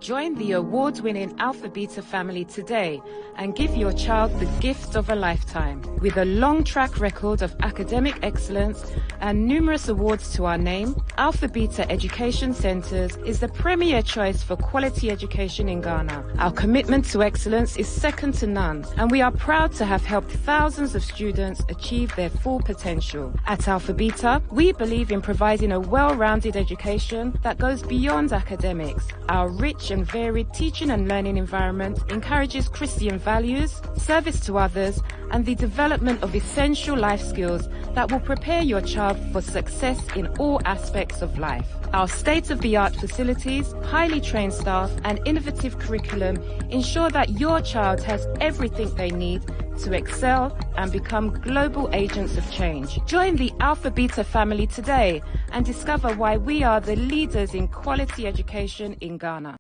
Join the award-winning Alpha Beta family today and give your child the gift of a lifetime. With a long track record of academic excellence and numerous awards to our name, Alpha Beta Education Centres is the premier choice for quality education in Ghana. Our commitment to excellence is second to none, and we are proud to have helped thousands of students achieve their full potential. At Alpha Beta, we believe in providing a well-rounded education that goes beyond academics. Our rich and varied teaching and learning environment encourages Christian values, service to others, and the development of essential life skills that will prepare your child for success in all aspects of life. Our state-of-the-art facilities, highly trained staff, and innovative curriculum ensure that your child has everything they need to excel and become global agents of change. Join the Alpha Beta family today and discover why we are the leaders in quality education in Ghana.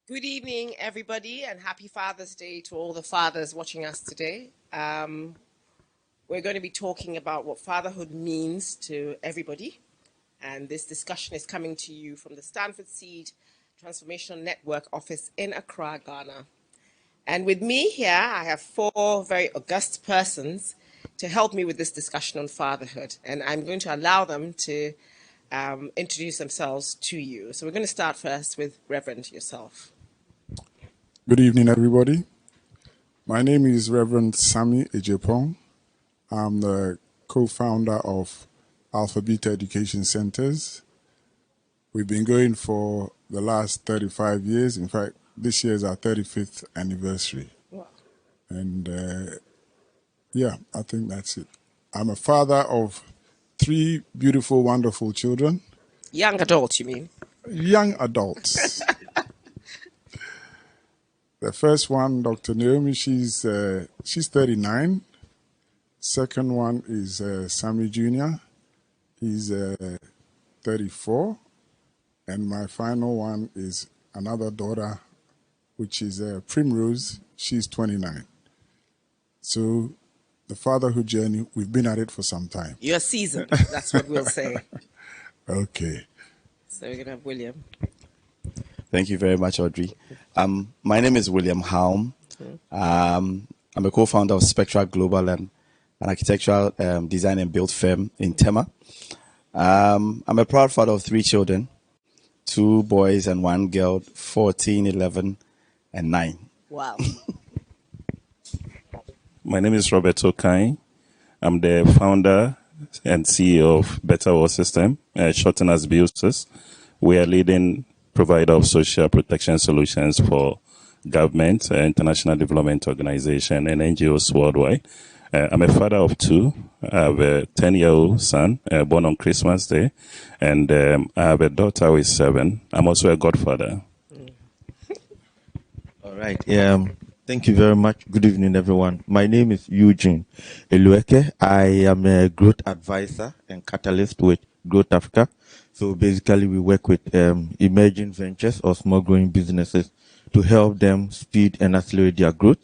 Good evening, everybody, and happy Father's Day to all the fathers watching us today. We're going to be talking about what fatherhood means to everybody, and this discussion is coming to you from the Stanford Seed Transformational Network office in Accra, Ghana. And with me here, I have four very august persons to help me with this discussion on fatherhood, and I'm going to allow them to introduce themselves to you. So we're going to start first with Reverend yourself. Good evening, everybody. My name is Reverend Sammy Ejepong. I'm the co-founder of Alpha Beta Education Centers. We've been going for the last 35 years. In fact, this year is our 35th anniversary. Wow. And yeah, I think that's it. I'm a father of 3 beautiful, wonderful children. Young adults, you mean? Young adults. The first one, Dr. Naomi, she's 39. Second one is Sammy Jr. He's 34. And my final one is another daughter, which is Primrose. She's 29. So the fatherhood journey, we've been at it for some time. You're seasoned, that's what we'll say. Okay. So we're going to have William. Thank you very much, Audrey. My name is William Haum. I'm a co-founder of Spectra Global, and an architectural design and build firm in Tema. I'm a proud father of 3 children, 2 boys and 1 girl, 14, 11, and 9. Wow. My name is Robert Okai. I'm the founder and CEO of Better World System, shortened as BUSYS. We are leading provider of social protection solutions for government, international development organization, and NGOs worldwide. I'm a father of 2. I have a 10-year-old son born on Christmas Day, and I have a daughter who is 7. I'm also a godfather. All right. Thank you very much. Good evening, everyone. My name is Eugene Elueke. I am a growth advisor and catalyst with Growth Africa. So basically, we work with emerging ventures or small growing businesses to help them speed and accelerate their growth.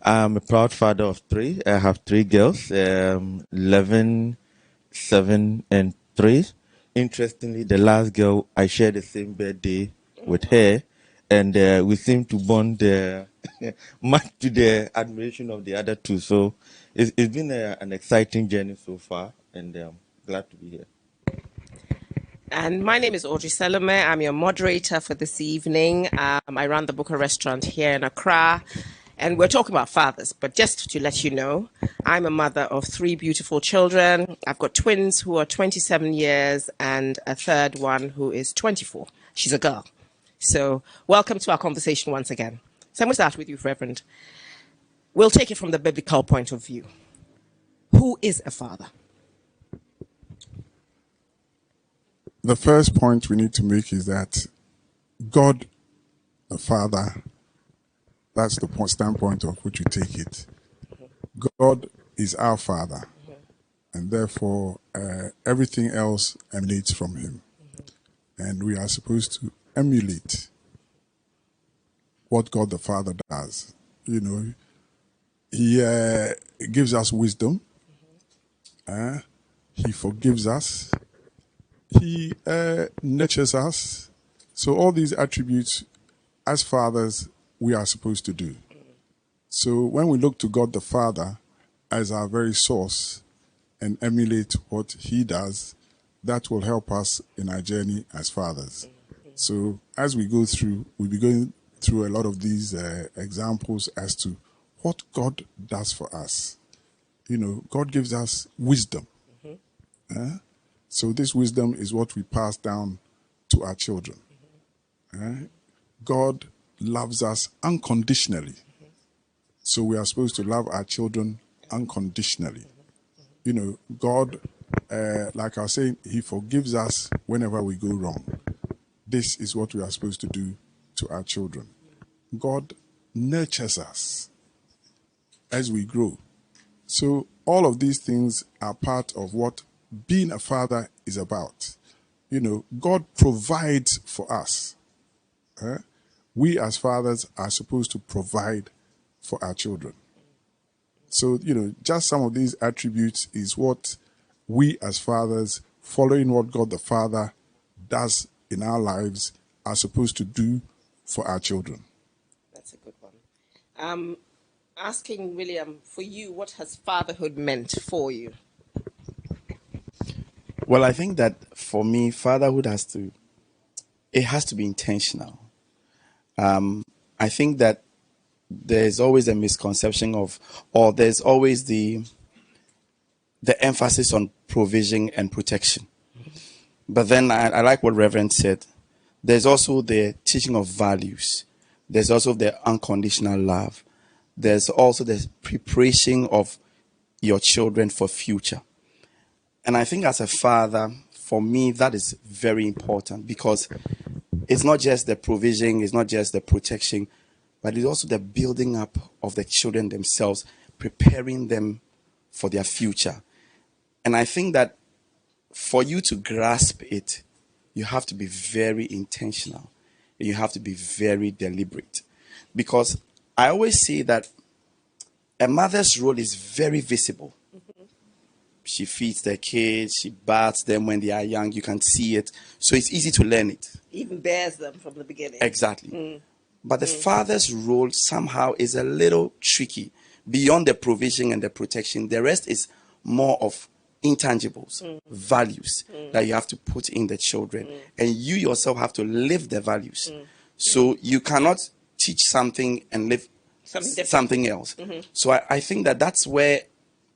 I'm a proud father of 3. I have 3 girls, 11, 7, and 3. Interestingly, the last girl, I share the same birthday with her, and we seem to bond much to the admiration of the other 2. So it's been an exciting journey so far, and I'm glad to be here. And my name is Audrey Salome. I'm your moderator for this evening. I run the Booker restaurant here in Accra. And we're talking about fathers, but just to let you know, I'm a mother of 3 beautiful children. I've got twins who are 27 years and a third one who is 24. She's a girl. So welcome to our conversation once again. So I'm going to start with you, Reverend. We'll take it from the biblical point of view. Who is a father? The first point we need to make is that God, the Father, that's the standpoint of which you take it. God is our Father, and therefore everything else emanates from Him. And we are supposed to emulate what God the Father does. You know, He gives us wisdom, He forgives us, He nurtures us. So all these attributes, as fathers, we are supposed to do. So when we look to God the Father as our very source and emulate what He does, that will help us in our journey as fathers. So as we go through, we'll be going through a lot of these examples as to what God does for us. You know, God gives us wisdom. So this wisdom is what we pass down to our children. God loves us unconditionally. So we are supposed to love our children unconditionally. You know, God, like I was saying, He forgives us whenever we go wrong. This is what we are supposed to do to our children. God nurtures us as we grow. So all of these things are part of what being a father is about. You know, God provides for us. We as fathers are supposed to provide for our children. So, you know, just some of these attributes is what we as fathers, following what God the Father does in our lives, are supposed to do for our children. That's a good one. Asking William, for you, what has fatherhood meant for you? Well, I think that for me, fatherhood has to be intentional. I think that there's always a misconception of, or there's always the emphasis on provision and protection. But then I like what Reverend said. There's also the teaching of values. There's also the unconditional love. There's also the preparation of your children for future. And I think as a father, for me, that is very important, because it's not just the provision, it's not just the protection, but it's also the building up of the children themselves, preparing them for their future. And I think that for you to grasp it, you have to be very intentional. You have to be very deliberate. Because I always say that a mother's role is very visible. She feeds their kids, she baths them when they are young, you can see it. So it's easy to learn it. Even bears them from the beginning. Exactly. But the father's role somehow is a little tricky. Beyond the provision and the protection, the rest is more of intangibles, values that you have to put in the children. And you yourself have to live the values. So you cannot teach something and live something else. So I think that that's where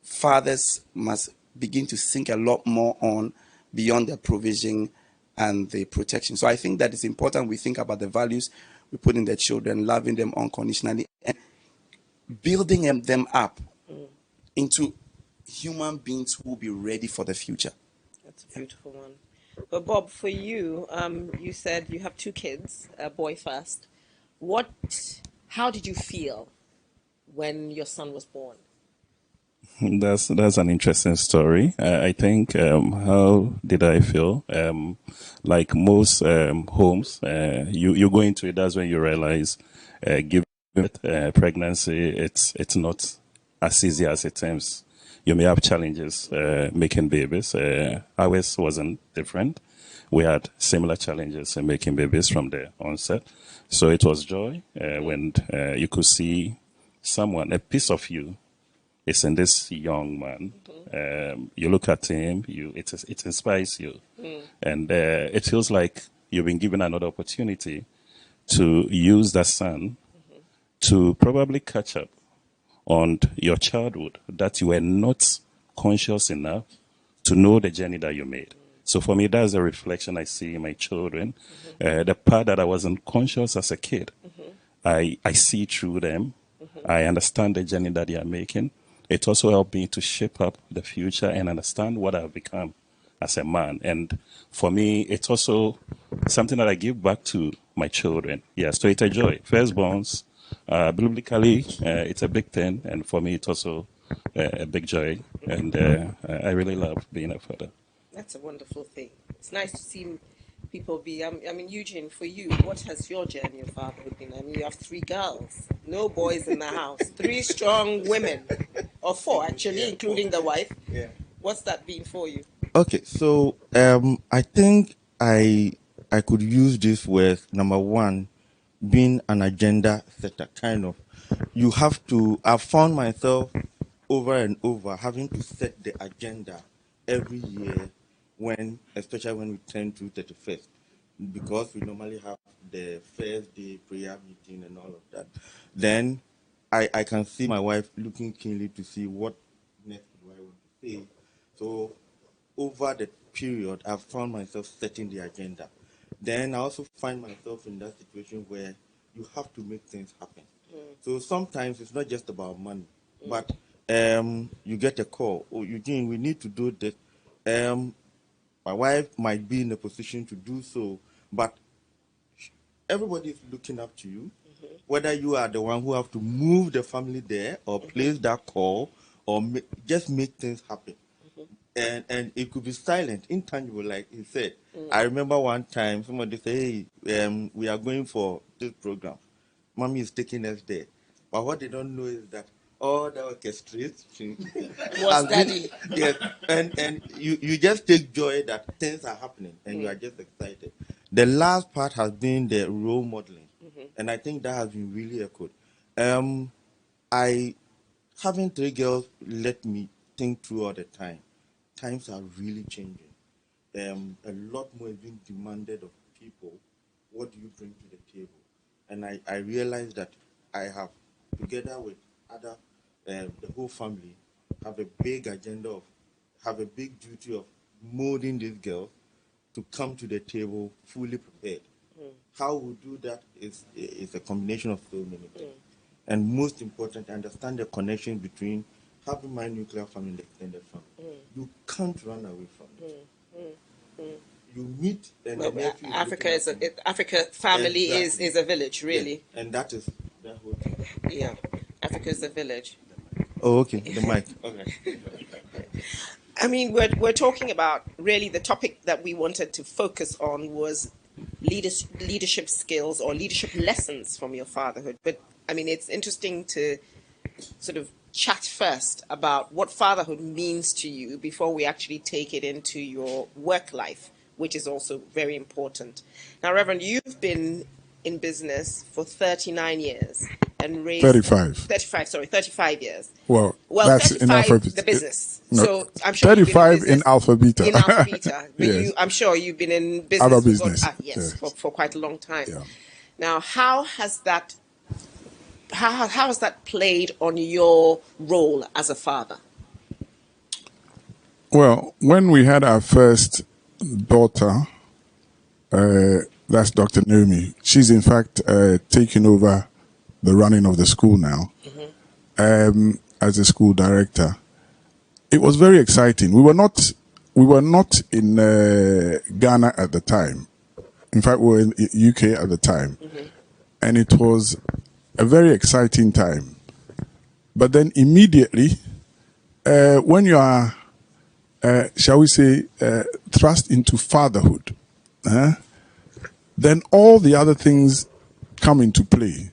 fathers must begin to think a lot more on, beyond the provision and the protection. So I think that it's important we think about the values we put in the children, loving them unconditionally, and building them up into human beings who will be ready for the future. That's a beautiful one. But Bob, for you, you said you have 2 kids, a boy first. How did you feel when your son was born? That's an interesting story. I think, how did I feel? Like most homes, you go into it. That's when you realize, giving birth, pregnancy, it's not as easy as it seems. You may have challenges making babies. Ours wasn't different. We had similar challenges in making babies from the onset. So it was joy when you could see someone, a piece of you, is in this young man. You look at him, it inspires you. And it feels like you've been given another opportunity to use that son to probably catch up on your childhood, that you were not conscious enough to know the journey that you made. So for me, that's a reflection I see in my children. The part that I wasn't conscious as a kid, I see through them. I understand the journey that they are making. It also helped me to shape up the future and understand what I've become as a man. And for me, it's also something that I give back to my children. Yeah, so it's a joy. Firstborns, biblically, it's a big thing. And for me, it's also a big joy. And I really love being a father. That's a wonderful thing. It's nice to see people be. I mean, Eugene, for you, what has your journey of fatherhood been? I mean, you have 3 girls, no boys in the house, 3 strong women, or 4 actually, including the wife. Yeah. What's that been for you? Okay, so I think I could use this with number one, being an agenda setter, kind of. You have to. I've found myself over and over having to set the agenda every year, especially when we turn to 31st, because we normally have the first day prayer meeting and all of that. Then I can see my wife looking keenly to see what next do I want to say. So over the period, I've found myself setting the agenda. Then I also find myself in that situation where you have to make things happen. So sometimes it's not just about money, but you get a call. Oh, Eugene, we need to do this. My wife might be in a position to do so, but everybody is looking up to you. Whether you are the one who have to move the family there or place that call or just make things happen. And it could be silent, intangible, like he said. I remember one time somebody said, hey, we are going for this program. Mommy is taking us there. But what they don't know is that all the orchestration Was daddy. Yes, and you just take joy that things are happening and you are just excited. The last part has been the role modeling. And I think that has been really echoed. Having 3 girls let me think through all the time. Times are really changing. A lot more is being demanded of people. What do you bring to the table? And I realized that I have, together with other, the whole family, have a big duty of molding these girls to come to the table fully prepared. How we do that is a combination of so many things. And most important, understand the connection between having my nuclear family and the extended family. You can't run away from it. You meet and Well, Africa family exactly. is a village, really. Yeah. And that is that whole thing. Yeah, Africa is a village. Oh, okay. The mic. Okay. I mean, we're talking about, really, the topic that we wanted to focus on was leadership skills or leadership lessons from your fatherhood. But I mean, it's interesting to sort of chat first about what fatherhood means to you before we actually take it into your work life, which is also very important. Now, Reverend, you've been in business for 39 years and raised 35 years. Well, that's 35, in Alpha the business. No, So I'm sure 35 in Alpha Beta. In Alpha Beta. But Yes. I'm sure you've been in business. Other business. Yes. For quite a long time. Yeah. Now, how has that played on your role as a father? Well, when we had our first daughter, that's Dr. Naomi, she's in fact taking over the running of the school now as a school director. It was very exciting. We were not in Ghana at the time. In fact, we were in the UK at the time. And it was a very exciting time. But then immediately, when you are, shall we say, thrust into fatherhood, then all the other things come into play.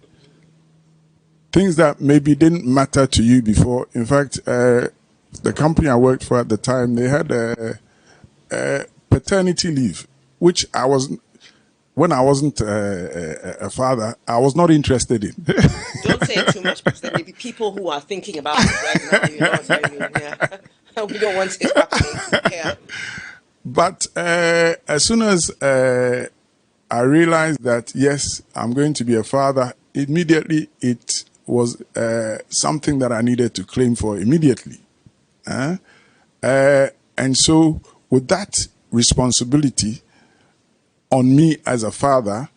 Things that maybe didn't matter to you before. In fact, the company I worked for at the time, they had a paternity leave, which when I wasn't a father, I was not interested in. Don't say too much, because there may be people who are thinking about it right now. You know what I mean? Yeah. We don't want it happening. Yeah. But as soon as I realized that, yes, I'm going to be a father, immediately it was something that I needed to claim for immediately. And so with that responsibility on me as a father,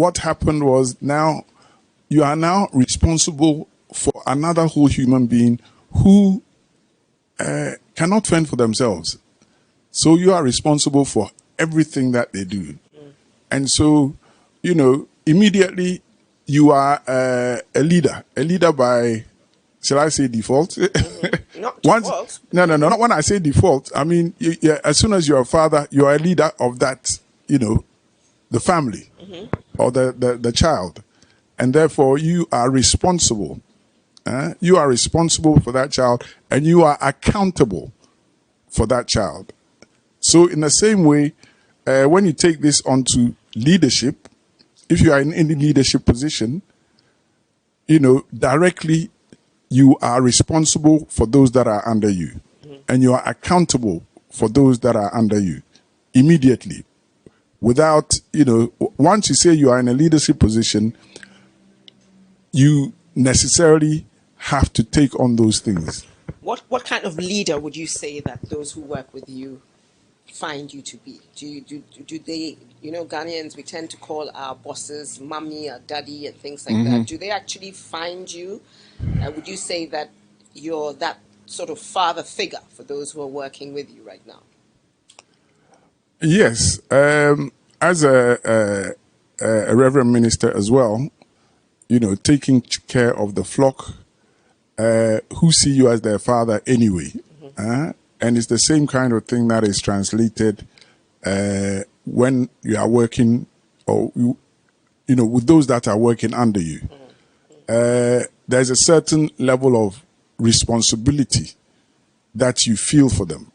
what happened was now you are now responsible for another whole human being who cannot fend for themselves. So you are responsible for everything that they do. And so, immediately you are a leader by, shall I say default? Not default. No. Not when I say default. I mean, as soon as you're a father, you are a leader of that, the family or the child. And therefore, you are responsible. You are responsible for that child, and you are accountable for that child. So in the same way, when you take this onto leadership, if you are in any leadership position, directly you are responsible for those that are under you. And you are accountable for those that are under you immediately. Without, once you say you are in a leadership position, you necessarily have to take on those things. What kind of leader would you say that those who work with you find you to be? Do they, Ghanaians, we tend to call our bosses mommy or daddy and things like that. Do they actually find you? Would you say that you're that sort of father figure for those who are working with you right now? Yes. As a reverend minister as well, taking care of the flock who see you as their father anyway. And it's the same kind of thing that is translated when you are working or, with those that are working under you. There's a certain level of responsibility that you feel for them,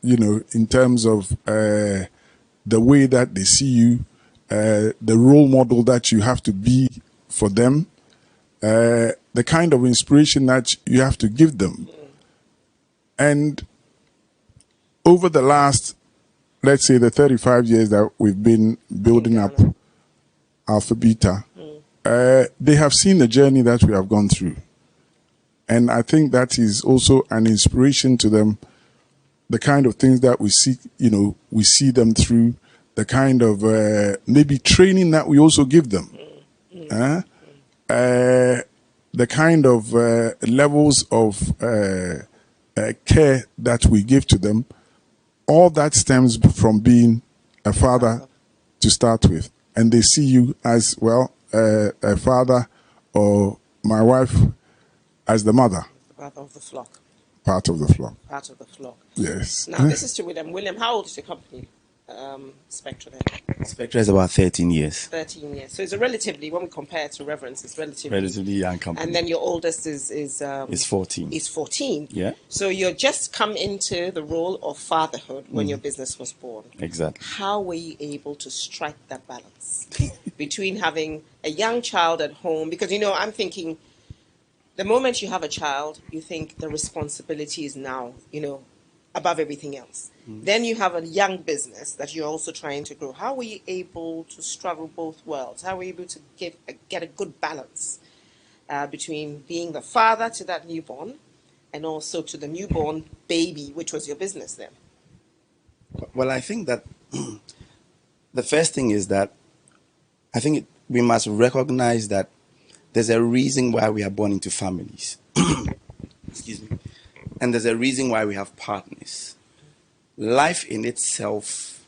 in terms of the way that they see you, the role model that you have to be for them, the kind of inspiration that you have to give them. And over the last, let's say the 35 years that we've been building up Alpha Beta, they have seen the journey that we have gone through. And I think that is also an inspiration to them, the kind of things that we see, we see them through, the kind of maybe training that we also give them. The kind of levels of care that we give to them, all that stems from being a father to start with. And they see you as, well, a father, or my wife as the mother. Part of the flock. Part of the flock. Part of the flock. Yes. Now, this is to William. William, how old is your company? Spectra then? Spectra is about 13 years. 13 years. So it's a relatively, when we compare to Reverence, it's Relatively young company. And then your oldest is 14. Is 14. Yeah. So you're just come into the role of fatherhood when your business was born. Exactly. How were you able to strike that balance between having a young child at home? Because, I'm thinking the moment you have a child, you think the responsibility is now, above everything else. Then you have a young business that you're also trying to grow. How were you able to straddle both worlds? How were you able to get a good balance between being the father to that newborn and also to the newborn baby, which was your business then? Well, I think that the first thing is that I think we must recognize that there's a reason why we are born into families. Excuse me. And there's a reason why we have partners. Life in itself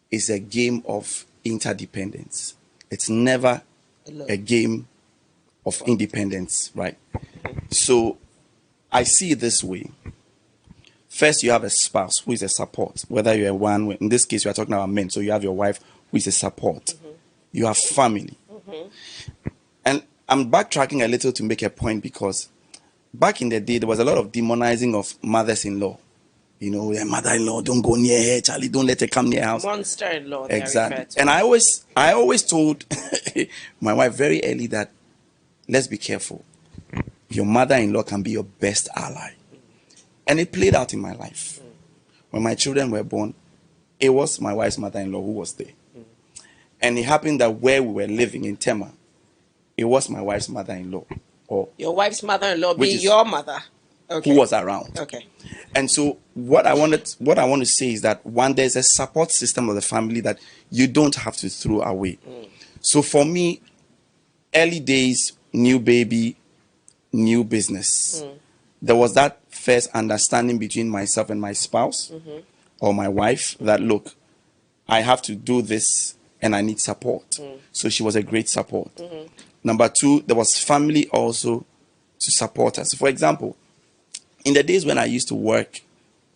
is a game of interdependence. It's never a game of independence, right? So I see it this way. First, you have a spouse who is a support, whether you're one, in this case, we are talking about men, so you have your wife who is a support. You have family. And I'm backtracking a little to make a point, because back in the day, there was a lot of demonizing of mothers-in-law. Your mother-in-law, don't go near her, Charlie, don't let her come near her house. Monster-in-law. Exactly. And I always told my wife very early that, let's be careful. Your mother-in-law can be your best ally. And it played out in my life. When my children were born, it was my wife's mother-in-law who was there. And it happened that where we were living in Tema, it was my wife's mother-in-law. Your wife's mother-in-law being your mother. Okay. who was around. Okay. And so what I want to say is that one, there's a support system of the family that you don't have to throw away. So for me, early days, new baby, new business. There was that first understanding between myself and my spouse or my wife that, look, I have to do this and I need support. So she was a great support. Number two, there was family also to support us. For example, in the days when I used to work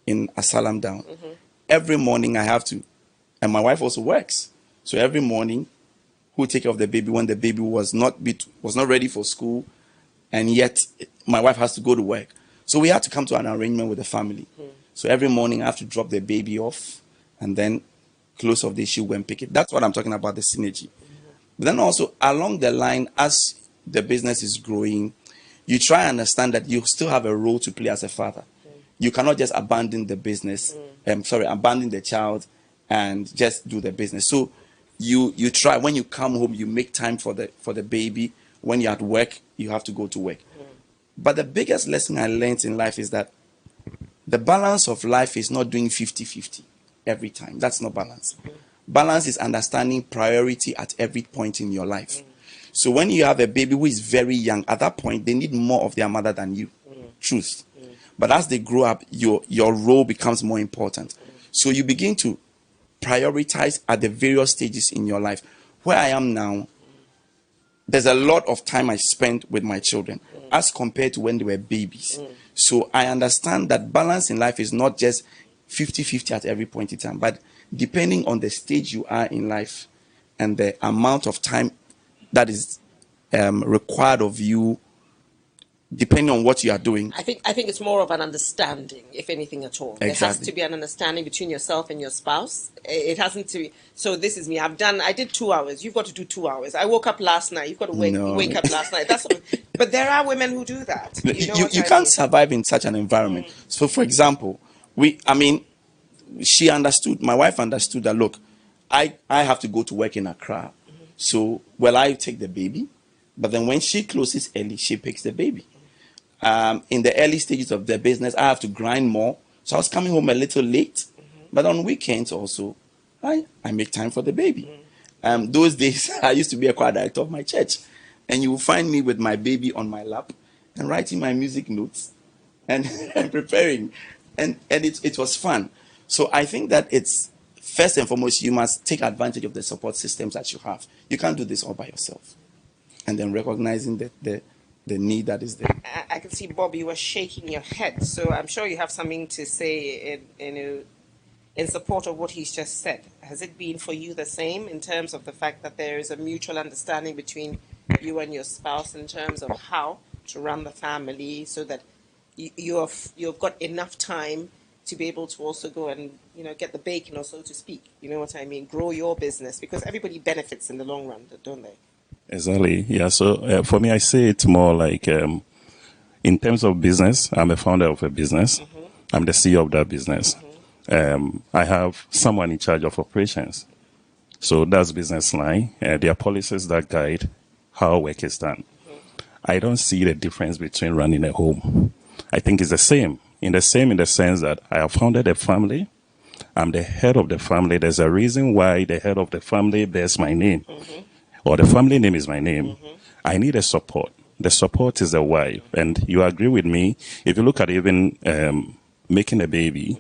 in Asylum Down, every morning I have to, and my wife also works. So every morning, who take care of the baby when the baby was not ready for school, and yet my wife has to go to work. So we had to come to an arrangement with the family. So every morning I have to drop the baby off, and then close of the day she'll go and pick it. That's what I'm talking about, the synergy. But then also along the line, as the business is growing, you try and understand that you still have a role to play as a father. You cannot just abandon the business, abandon the child and just do the business. So you try, when you come home, you make time for the baby. When you're at work, you have to go to work. But the biggest lesson I learned in life is that the balance of life is not doing 50-50 every time. That's not balance. Balance is understanding priority at every point in your life. So when you have a baby who is very young, at that point, they need more of their mother than you. Truth. But as they grow up, your role becomes more important. So you begin to prioritize at the various stages in your life. Where I am now, there's a lot of time I spent with my children as compared to when they were babies. So I understand that balance in life is not just 50-50 at every point in time, but depending on the stage you are in life and the amount of time that is required of you, depending on what you are doing. I think it's more of an understanding, if anything at all. Exactly. There has to be an understanding between yourself and your spouse. It hasn't to be. So this is me. I did 2 hours. You've got to do 2 hours. I woke up last night. You've got to wake up last night. That's what, but there are women who do that. You can't survive in such an environment. So, for example, she understood. My wife understood that. Look, I have to go to work in Accra. So, I take the baby, but then when she closes early, she picks the baby. In the early stages of the business, I have to grind more. So I was coming home a little late. But on weekends also, I make time for the baby. Those days, I used to be a choir director of my church. And you will find me with my baby on my lap and writing my music notes and preparing. And it was fun. So I think that it's, first and foremost, you must take advantage of the support systems that you have. You can't do this all by yourself. And then recognizing the need that is there. I can see, Bob, you were shaking your head. So I'm sure you have something to say in support of what he's just said. Has it been for you the same in terms of the fact that there is a mutual understanding between you and your spouse in terms of how to run the family so that you've got enough time to be able to also go and get the bacon, or so to speak? You know what I mean? Grow your business, because everybody benefits in the long run, don't they? Exactly. Yeah. So for me, I say it's more like in terms of business, I'm a founder of a business. I'm the CEO of that business. I have someone in charge of operations. So that's business line. There are policies that guide how work is done. I don't see the difference between running a home. I think it's the same. In the sense that I have founded a family. I'm the head of the family. There's a reason why the head of the family bears my name. Or the family name is my name. I need a support. The support is the wife. And you agree with me, if you look at even making a baby,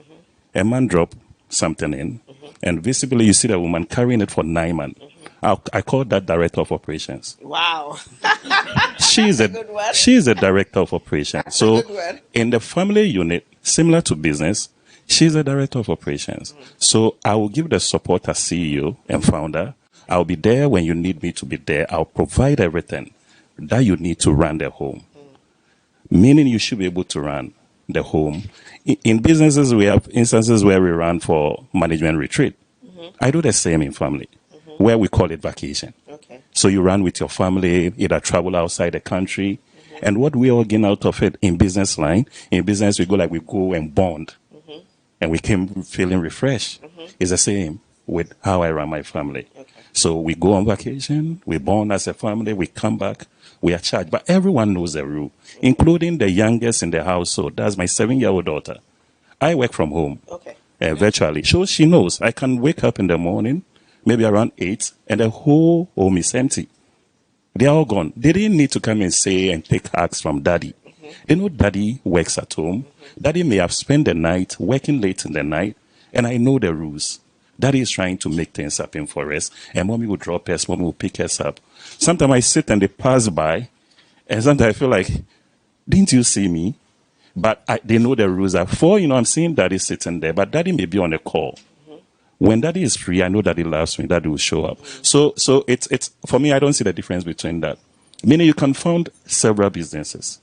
a man drop something in, and visibly you see the woman carrying it for 9 months. I call that director of operations. Wow. She's a director of operations. So in the family unit, similar to business, she's a director of operations. So I will give the support as CEO and founder. I'll be there when you need me to be there. I'll provide everything that you need to run the home. Meaning you should be able to run the home. In businesses, we have instances where we run for management retreat. I do the same in family, where we call it vacation. Okay. So you run with your family, either travel outside the country. And what we all gain out of it in business line, in business we go and bond. And we came feeling refreshed. It's the same with how I run my family. Okay. So we go on vacation, we bond as a family, we come back, we are charged. But everyone knows the rule, including the youngest in the household. That's my 7-year-old daughter. I work from home, Okay. virtually. So she knows I can wake up in the morning, maybe around 8, and the whole home is empty. They are all gone. They didn't need to come and say and take hugs from daddy. They know daddy works at home. Daddy may have spent the night working late in the night, and I know the rules. Daddy is trying to make things happen for us, and mommy will drop us, mommy will pick us up. Sometimes I sit and they pass by, and sometimes I feel like, didn't you see me? But they know the rules are for, I'm seeing daddy sitting there, but daddy may be on a call. When daddy is free, I know daddy loves me, daddy will show up. So it's for me, I don't see the difference between that. Meaning you can found several businesses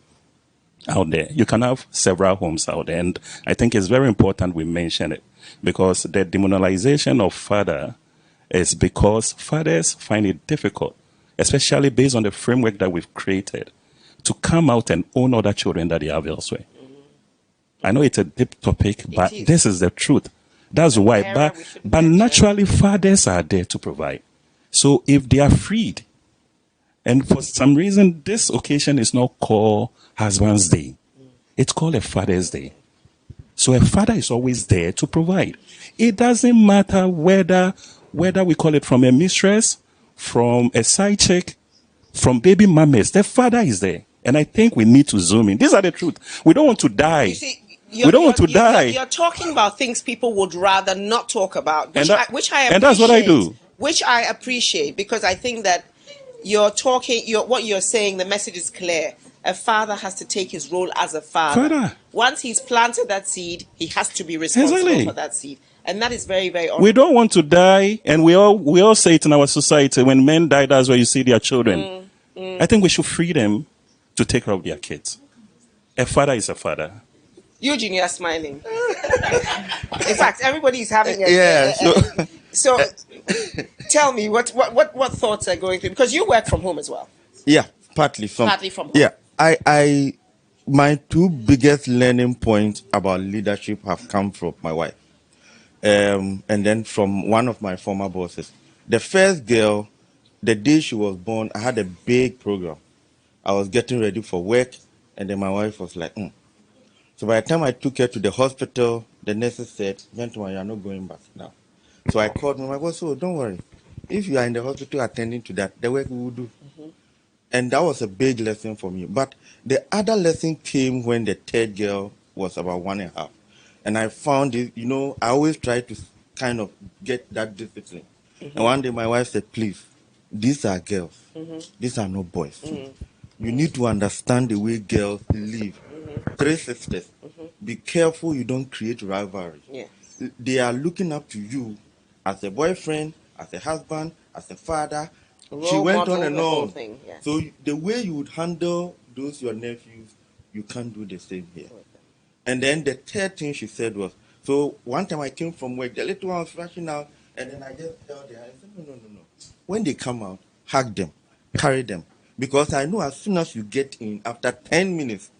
out there. You can have several homes out there. And I think it's very important we mention it, because the demonization of father is because fathers find it difficult, especially based on the framework that we've created, to come out and own other children that they have elsewhere. I know it's a deep topic, but this is the truth. That's why. But naturally, fathers are there to provide. So if they are freed, and for some reason, this occasion is not called Husband's Day. It's called a Father's Day. So a father is always there to provide. It doesn't matter whether we call it from a mistress, from a side chick, from baby mamas. The father is there. And I think we need to zoom in. These are the truth. We don't want to die. You see, we don't want to die. You're talking about things people would rather not talk about, which I appreciate. And that's what I do. Which I appreciate, because I think that what you're saying, the message is clear. A father has to take his role as a father. Once he's planted that seed, he has to be responsible for that seed. And that is very, very honorable. We don't want to die, and we all say it in our society. When men die, that's where you see their children. I think we should free them to take care of their kids. A father is a father. Eugene, you're smiling. In fact, everybody is having so tell me what thoughts are going through, because you work from home as well. Yeah, partly from home. Yeah, I my two biggest learning points about leadership have come from my wife, and then from one of my former bosses. The first girl, the day she was born, I had a big program. I was getting ready for work, and then my wife was like, So by the time I took her to the hospital, the nurses said, "Gentlemen, you are not going back now." So I called my wife. So don't worry. If you are in the hospital attending to that, the work we will do. And that was a big lesson for me. But the other lesson came when the third girl was about 1.5. And I found it, I always try to kind of get that discipline. And one day my wife said, "Please, these are girls. These are not boys. You need to understand the way girls live. 3 sisters. Be careful you don't create rivalry. They are looking up to you as a boyfriend, as a husband, as a father." She went on and on. So the way you would handle those your nephews, you can't do the same here. And then the third thing she said was, so one time I came from work, the little one was rushing out, and then I just held her. I said, no. When they come out, hug them, carry them. Because I know as soon as you get in, after 10 minutes,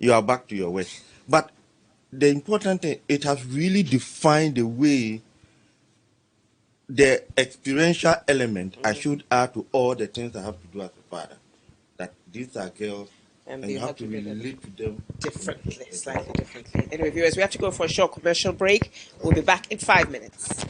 you are back to your work. But the important thing, it has really defined the way, the experiential element I should add to all the things I have to do as a father. That these are girls, and you have to relate to them differently, slightly differently. Anyway, viewers, we have to go for a short commercial break. We'll be back in 5 minutes.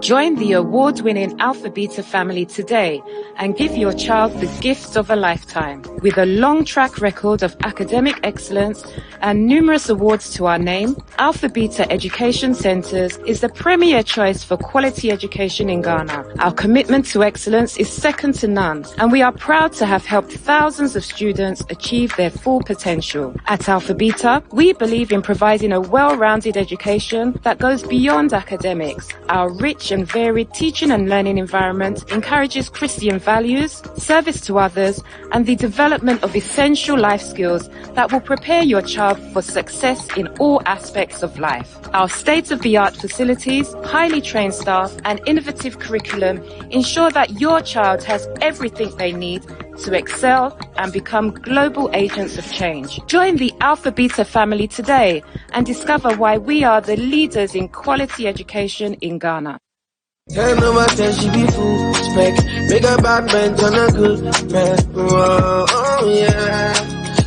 Join the award-winning Alpha Beta family today and give your child the gift of a lifetime. With a long track record of academic excellence and numerous awards to our name, Alpha Beta Education Centers is the premier choice for quality education in Ghana. Our commitment to excellence is second to none, and we are proud to have helped thousands of students achieve their full potential. At Alpha Beta, we believe in providing a well-rounded education that goes beyond academics. Our rich and varied teaching and learning environment encourages Christian values, service to others, and the development of essential life skills that will prepare your child for success in all aspects of life. Our state-of-the-art facilities, highly trained staff, and innovative curriculum ensure that your child has everything they need to excel and become global agents of change. Join the Alpha Beta family today and discover why we are the leaders in quality education in Ghana. 10 over 10, she be full spec. Make a bad man turn a good man. Oh, yeah.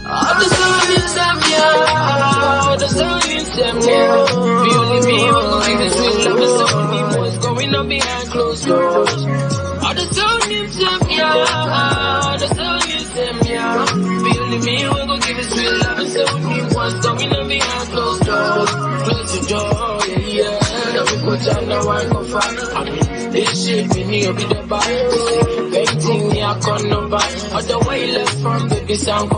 All the songs them, yeah. All the songs them, yeah. Beauty me, we're gonna give it sweet love. The song me, what's going on behind closed doors. All the songs them, yeah. All the songs them, yeah. Beauty me, we're gonna give it sweet love. The song me, what's going on behind closed doors. Close the door, yeah. Now we go down, now I go far. This shit, me need to be the buy. Painting me, I can't no buy. Other way left from baby sound.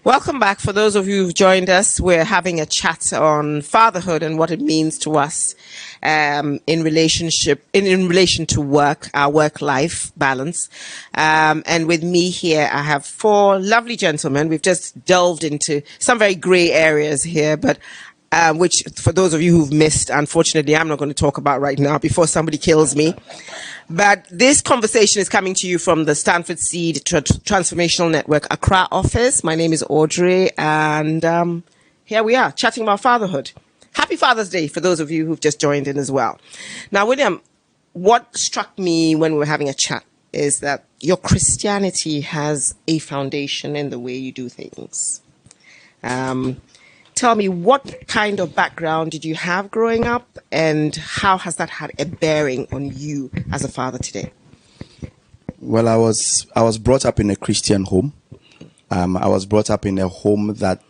Welcome back. For those of you who've joined us, we're having a chat on fatherhood and what it means to us in relation to work, our work-life balance. And with me here, I have four lovely gentlemen. We've just delved into some very grey areas here, but which, for those of you who've missed, unfortunately, I'm not going to talk about right now before somebody kills me. But this conversation is coming to you from the Stanford Seed Transformational Network Accra office. My name is Audrey, and here we are chatting about fatherhood. Happy Father's Day for those of you who've just joined in as well. Now, William, what struck me when we were having a chat is that your Christianity has a foundation in the way you do things. Tell me, what kind of background did you have growing up, and how has that had a bearing on you as a father today? Well, I was brought up in a Christian home. I was brought up in a home that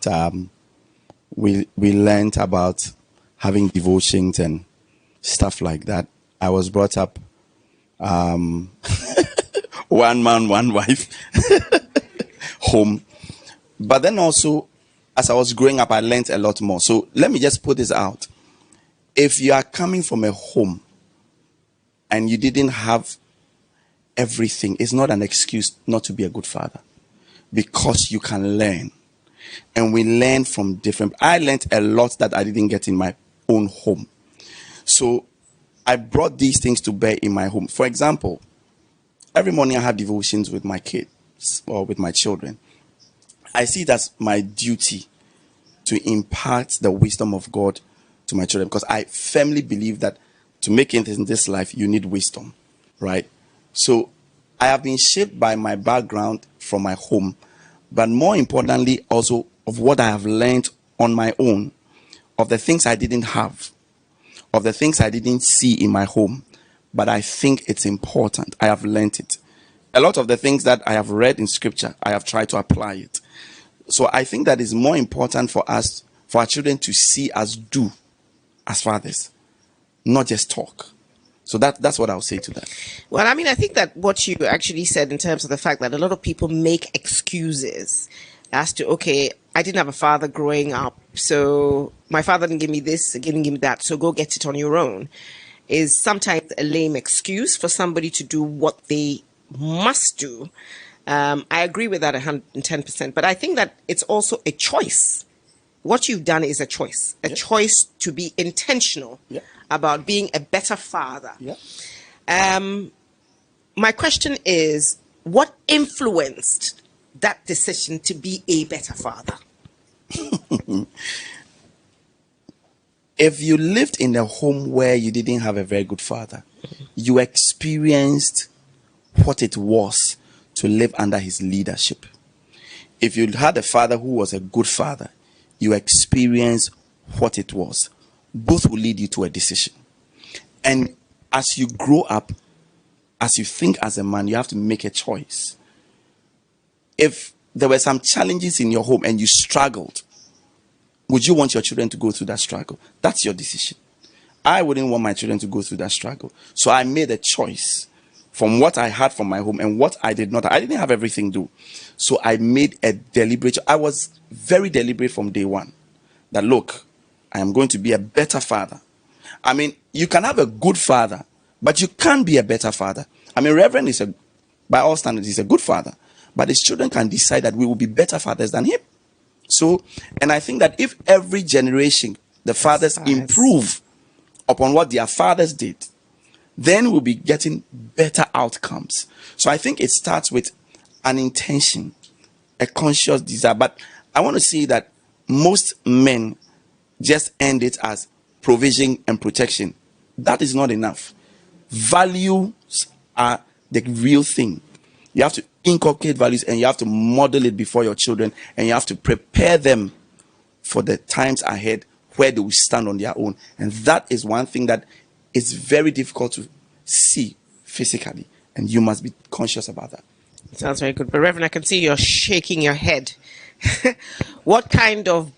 we learned about having devotions and stuff like that. I was brought up one man, one wife home. But then also, as I was growing up, I learned a lot more. So let me just put this out. If you are coming from a home and you didn't have everything, it's not an excuse not to be a good father, because you can learn. And we learn from different. I learned a lot that I didn't get in my own home. So I brought these things to bear in my home. For example, every morning I have devotions with my kids or with my children. I see it as my duty to impart the wisdom of God to my children, because I firmly believe that to make it in this life, you need wisdom, right? So I have been shaped by my background from my home, but more importantly, also of what I have learned on my own, of the things I didn't have, of the things I didn't see in my home, but I think it's important. I have learned it. A lot of the things that I have read in scripture, I have tried to apply it. So I think that is more important for us, for our children to see us do as fathers, not just talk. So that's what I'll say to that. Well, I mean, I think that what you actually said in terms of the fact that a lot of people make excuses as to, okay, I didn't have a father growing up, so my father didn't give me this, didn't give me that, so go get it on your own, is sometimes a lame excuse for somebody to do what they must do. I agree with that 110%, but I think that it's also a choice. What you've done is a choice, choice to be intentional about being a better father. My question is, what influenced that decision to be a better father? if you lived in a home where you didn't have a very good father, you experienced what it was to live under his leadership. If you had a father who was a good father, you experienced what it was. Both will lead you to a decision. And as you grow up, as you think as a man, you have to make a choice. If there were some challenges in your home and you struggled, would you want your children to go through that struggle? That's your decision. I wouldn't want my children to go through that struggle. So I made a choice from what I had from my home and what I did not. I didn't have everything to do. So I made a deliberate, I was very deliberate from day one that, look, I am going to be a better father. I mean, you can have a good father, but you can't be a better father. I mean, Reverend is by all standards, he's a good father, but his children can decide that we will be better fathers than him. So, and I think that if every generation, the fathers improve upon what their fathers did, then we'll be getting better outcomes. So I think it starts with an intention, a conscious desire. But I want to say that most men just end it as provision and protection. That is not enough. Values are the real thing. You have to inculcate values and you have to model it before your children, and you have to prepare them for the times ahead where they will stand on their own. And that is one thing that is very difficult to see physically, and you must be conscious about that. Sounds very good. But Reverend, I can see you're shaking your head. What kind of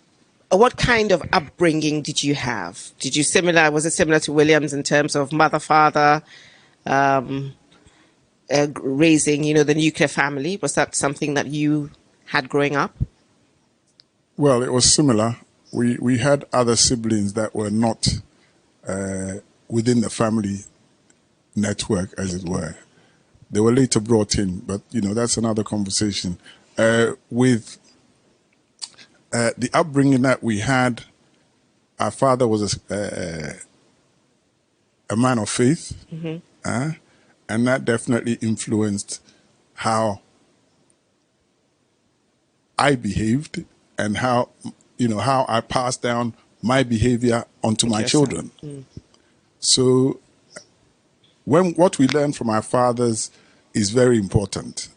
upbringing did you have? Was it similar to William's in terms of mother, father, raising, the nuclear family? Was that something that you had growing up? Well, it was similar. We had other siblings that were not within the family network, as it were. They were later brought in, but that's another conversation. With the upbringing that we had, our father was a man of faith, and that definitely influenced how I behaved and how I passed down my behavior onto my children. So what we learn from our fathers is very important.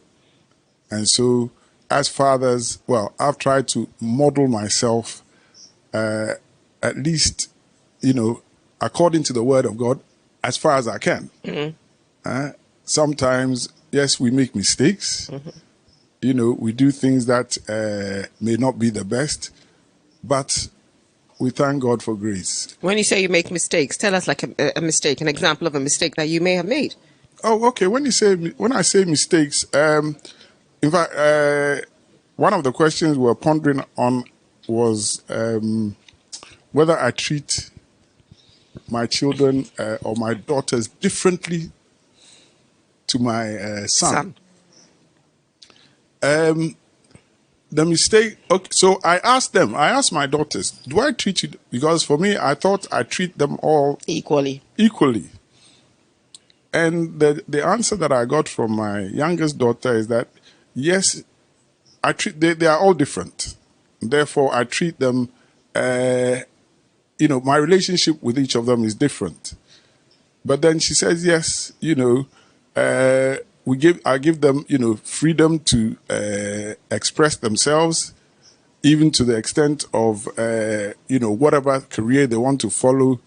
And so as fathers, well, I've tried to model myself at least, according to the word of God, as far as I can. Sometimes, yes, we make mistakes. We do things that may not be the best, but we thank God for grace. When you say you make mistakes, tell us like a mistake, an example of a mistake that you may have made. Oh, okay. When I say mistakes, in fact, one of the questions we were pondering on was whether I treat my children or my daughters differently to my son. The mistake, okay, so I asked my daughters, do I treat you, because for me, I thought I treat them all equally. And the answer that I got from my youngest daughter is that, yes, they are all different. Therefore, I treat them, my relationship with each of them is different. But then she says, yes, I give them, freedom to express themselves, even to the extent of, whatever career they want to follow.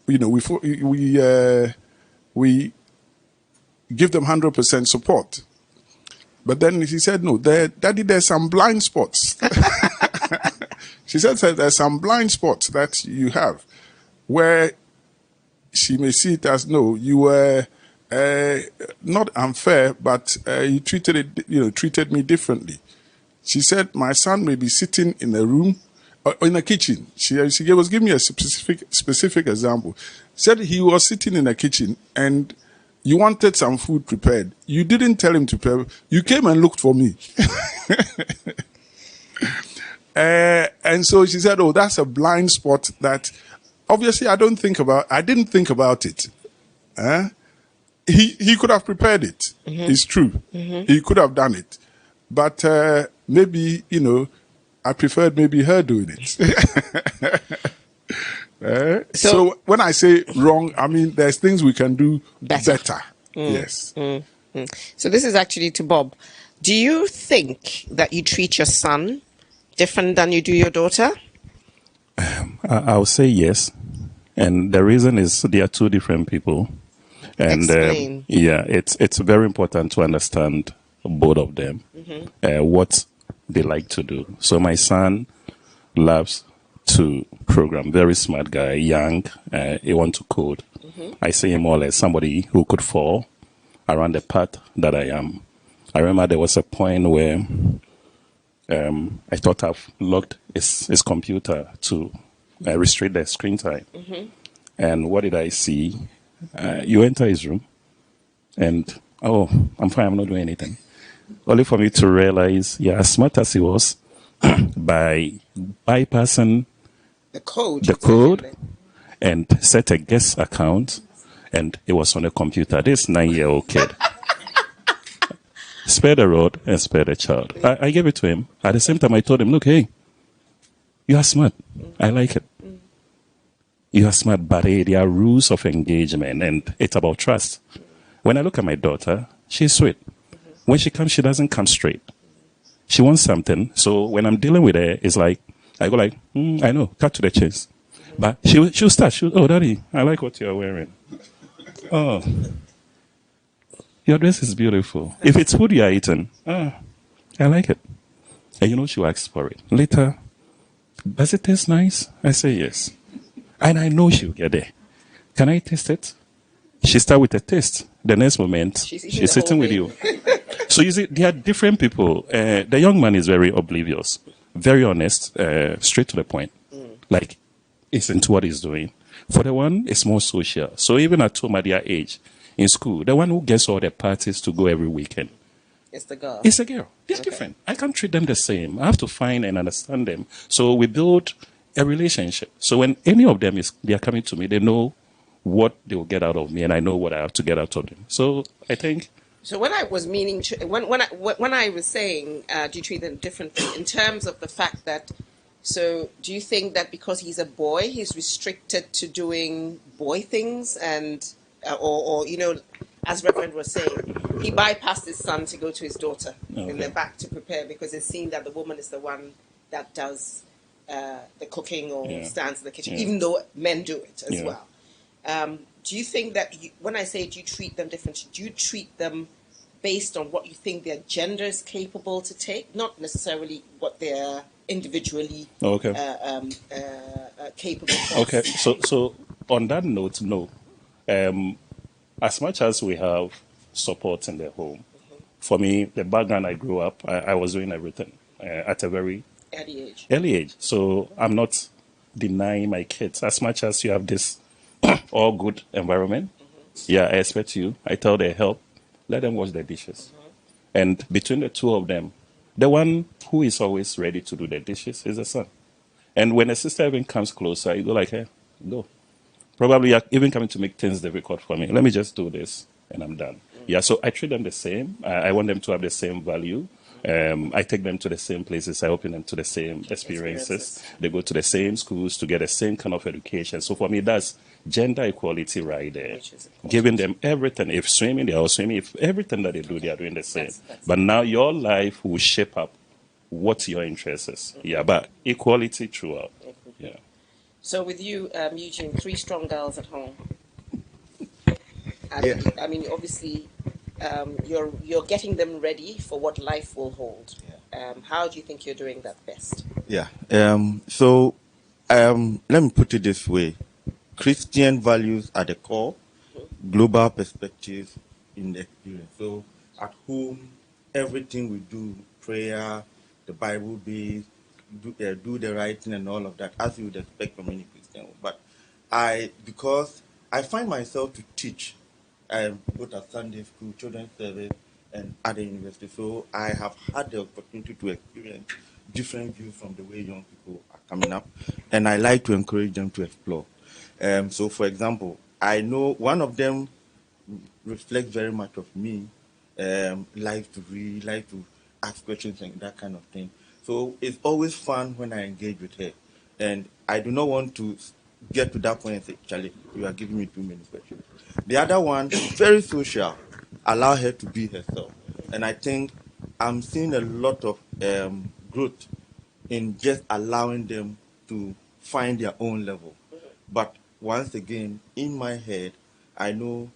We give them 100% support. But then she said, no, Daddy, there's some blind spots. She said there's some blind spots that you have where she may see it as, no, you were not unfair, but you treated me differently. She said my son may be sitting in a room or in a kitchen. She was giving me a specific example. Said he was sitting in a kitchen and you wanted some food prepared. You didn't tell him to prepare. You came and looked for me. And so she said, oh, that's a blind spot that obviously I didn't think about it. He could have prepared it. It's true. He could have done it. But maybe, I preferred maybe her doing it. So when I say wrong, I mean there's things we can do better. Mm. Yes. So this is actually to Bob. Do you think that you treat your son different than you do your daughter? I'll say yes. And the reason is they are two different people. And Explain. it's very important to understand both of them, what they like to do. So my son loves to program, very smart guy, young, he wants to code. I see him more as somebody who could fall around the path that I am. I remember there was a point where I thought I've locked his computer to restrict the screen time. And what did I see? You enter his room and, oh, I'm fine, I'm not doing anything. Only for me to realize, yeah, as smart as he was, by bypassing The code. the code and set a guest account, and it was on the computer. This 9-year-old kid. Spare the rod and spare the child. I gave it to him. At the same time, I told him, look, hey, you are smart. I like it. You are smart, but hey, there are rules of engagement, and it's about trust. When I look at my daughter, she's sweet. When she comes, she doesn't come straight. She wants something. So when I'm dealing with her, it's like, I go like, I know, cut to the chase. But she'll start. Oh, Daddy, I like what you're wearing. Oh, your dress is beautiful. If it's food you're eating, I like it. And you know, she'll ask for it. Later, does it taste nice? I say yes. And I know she'll get there. Can I taste it? She start with a taste. The next moment, she's sitting with you. So you see, there are different people. The young man is very oblivious, very honest, straight to the point. Like, it's into what he's doing. For the one, it's more social. So even at home at their age, in school, the one who gets all the parties to go every weekend, It's the girl. it's a girl. They're different. I can't treat them the same. I have to find and understand them. So we build a relationship. So when any of them they are coming to me, they know what they will get out of me, and I know what I have to get out of them. So I think. So when I was meaning to, when I was saying, do you treat them differently in terms of the fact that, so do you think that because he's a boy, he's restricted to doing boy things, and or you know, as Reverend was saying, he bypassed his son to go to his daughter in the back to prepare because it's seen that the woman is the one that does the cooking or stands in the kitchen, even though men do it as well. Do you think that when I say do you treat them differently, do you treat them based on what you think their gender is capable to take, not necessarily what they're individually capable of? Okay, so on that note, no. As much as we have support in the home, for me, the background I grew up, I was doing everything at a very early age. So I'm not denying my kids. As much as you have this all good environment, I expect you. I tell them help, let them wash the dishes. And between the two of them, the one who is always ready to do the dishes is the son. And when a sister even comes closer, you go like, hey, go. Probably you're even coming to make things difficult for me. Let me just do this and I'm done. Yeah, so I treat them the same. I want them to have the same value. I take them to the same places. I open them to the same experiences. They go to the same schools to get the same kind of education. So for me, that's gender equality right there. Giving them everything. If swimming, they are swimming. If everything that they do, they are doing the same. But now your life will shape up what your interest is. Yeah, but equality throughout. Yeah. So with you, Eugene, 3 strong girls at home. I mean, obviously, you're getting them ready for what life will hold. How do you think you're doing that best? So let me put it this way. Christian values are the core, global perspectives in the experience. So at home, everything we do, prayer, the Bible based, do the right thing and all of that, as you would expect from any Christian. But because I find myself to teach, both at Sunday school, children's service, and at the university. So I have had the opportunity to experience different views from the way young people are coming up, and I like to encourage them to explore. So, for example, I know one of them reflects very much of me, like to read, like to ask questions and that kind of thing. So it's always fun when I engage with her, and I do not want to get to that point and say, Charlie, you are giving me too many questions. The other one, very social, allow her to be herself. And I think I'm seeing a lot of growth in just allowing them to find their own level. But once again, in my head, I know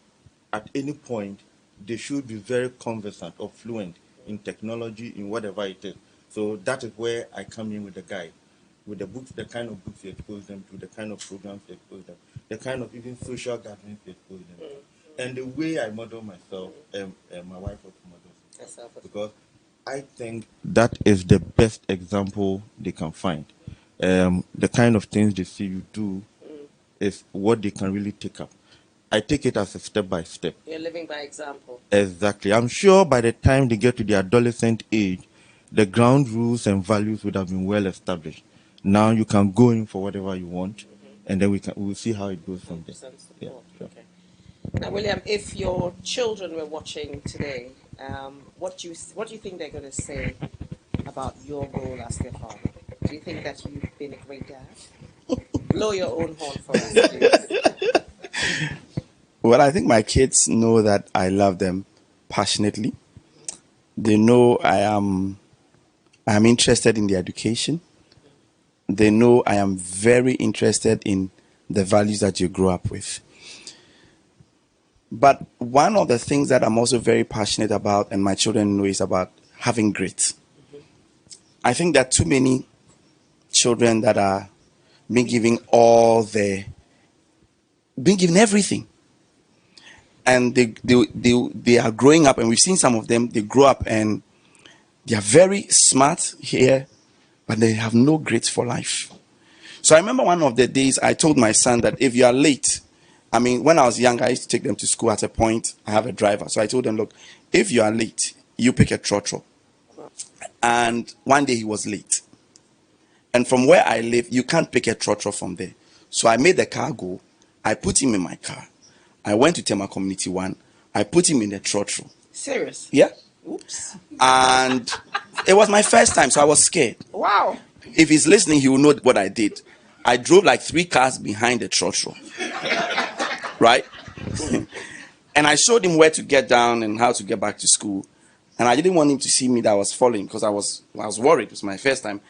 at any point they should be very conversant or fluent in technology, in whatever it is. So that is where I come in with the guide, with the books, the kind of books you expose them to, the kind of programs you expose them, the kind of even social gatherings you expose them to, and the way I model myself, my wife also models herself, because I think that is the best example they can find. The kind of things they see you do is what they can really take up. I take it as a step by step. You're living by example. Exactly. I'm sure by the time they get to the adolescent age, the ground rules and values would have been well established. Now you can go in for whatever you want, and then we'll see how it goes from there. Yeah, sure. Okay. Now, William, if your children were watching today, what do you think they're going to say about your role as their father? Do you think that you've been a great dad? Blow your own horn for us, please. Well, I think my kids know that I love them passionately. They know I am interested in their education. They know I am very interested in the values that you grew up with. But one of the things that I'm also very passionate about, and my children know, is about having grit. I think there are too many children that are being given everything. And they are growing up, and we've seen some of them, they grow up and they are very smart here, but they have no grit for life. So I remember one of the days I told my son that if you are late, when I was young, I used to take them to school. At a point, I have a driver. So I told them, look, if you are late, you pick a trotro. And one day he was late. And from where I live, you can't pick a trotro from there. So I made the car go. I put him in my car. I went to Tema Community 1. I put him in the trotro. Serious? Yeah. Oops. And it was my first time, so I was scared. Wow. If he's listening, he will know what I did. I drove like 3 cars behind the trotro. Right? And I showed him where to get down and how to get back to school. And I didn't want him to see me that I was falling, because I was worried. It was my first time.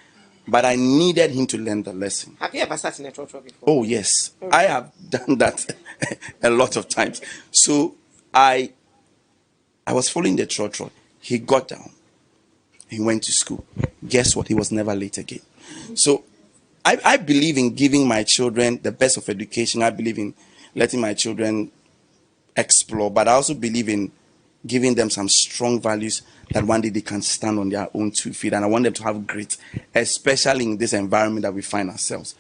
But I needed him to learn the lesson. Have you ever sat in a trotro before? Oh, yes. Okay. I have done that a lot of times. So I was following the trotro. He got down. He went to school. Guess what? He was never late again. So I believe in giving my children the best of education. I believe in letting my children explore. But I also believe in giving them some strong values that one day they can stand on their own 2 feet. And I want them to have grit, especially in this environment that we find ourselves.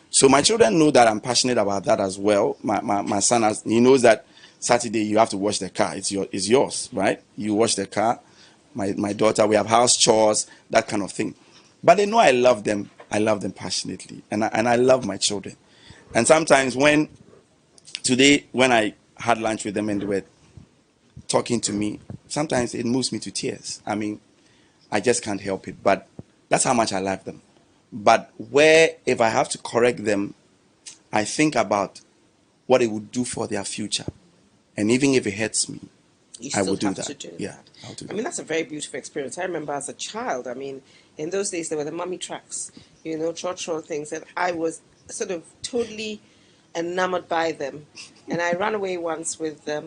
So my children know that I'm passionate about that as well. My son, he knows that Saturday you have to wash the car. It's yours, right? You wash the car. My daughter, we have house chores, that kind of thing. But they know I love them. I love them passionately. And I love my children. And sometimes when I had lunch with them and they were talking to me, sometimes it moves me to tears. I just can't help it. But that's how much I love them. But if I have to correct them, I think about what it would do for their future. And even if it hurts me, I will do that. Yeah, I'll do that. That's a very beautiful experience. I remember as a child, in those days there were the mummy tracks, trotro things, and I was sort of totally enamored by them. And I ran away once with the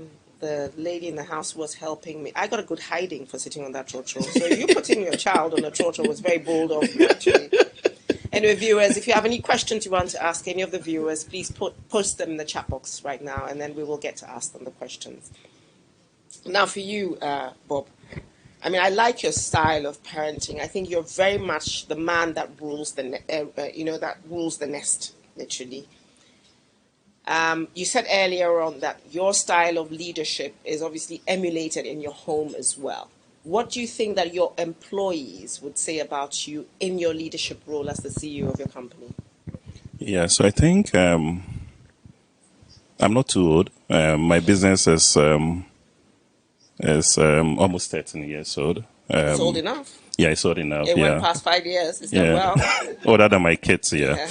lady in the house was helping me. I got a good hiding for sitting on that trotro. So you putting your child on a trotro was very bold of you, actually. Anyway, viewers, if you have any questions you want to ask any of the viewers, please post them in the chat box right now, and then we will get to ask them the questions. Now, for you, Bob, I like your style of parenting. I think you're very much the man that rules the nest, literally. You said earlier on that your style of leadership is obviously emulated in your home as well. What do you think that your employees would say about you in your leadership role as the CEO of your company? Yeah, so I think I'm not too old. My business is almost 13 years old. It's old enough. Yeah, it's old enough. It Yeah. went past 5 years. Is that Yeah. well? Older than my kids, yeah.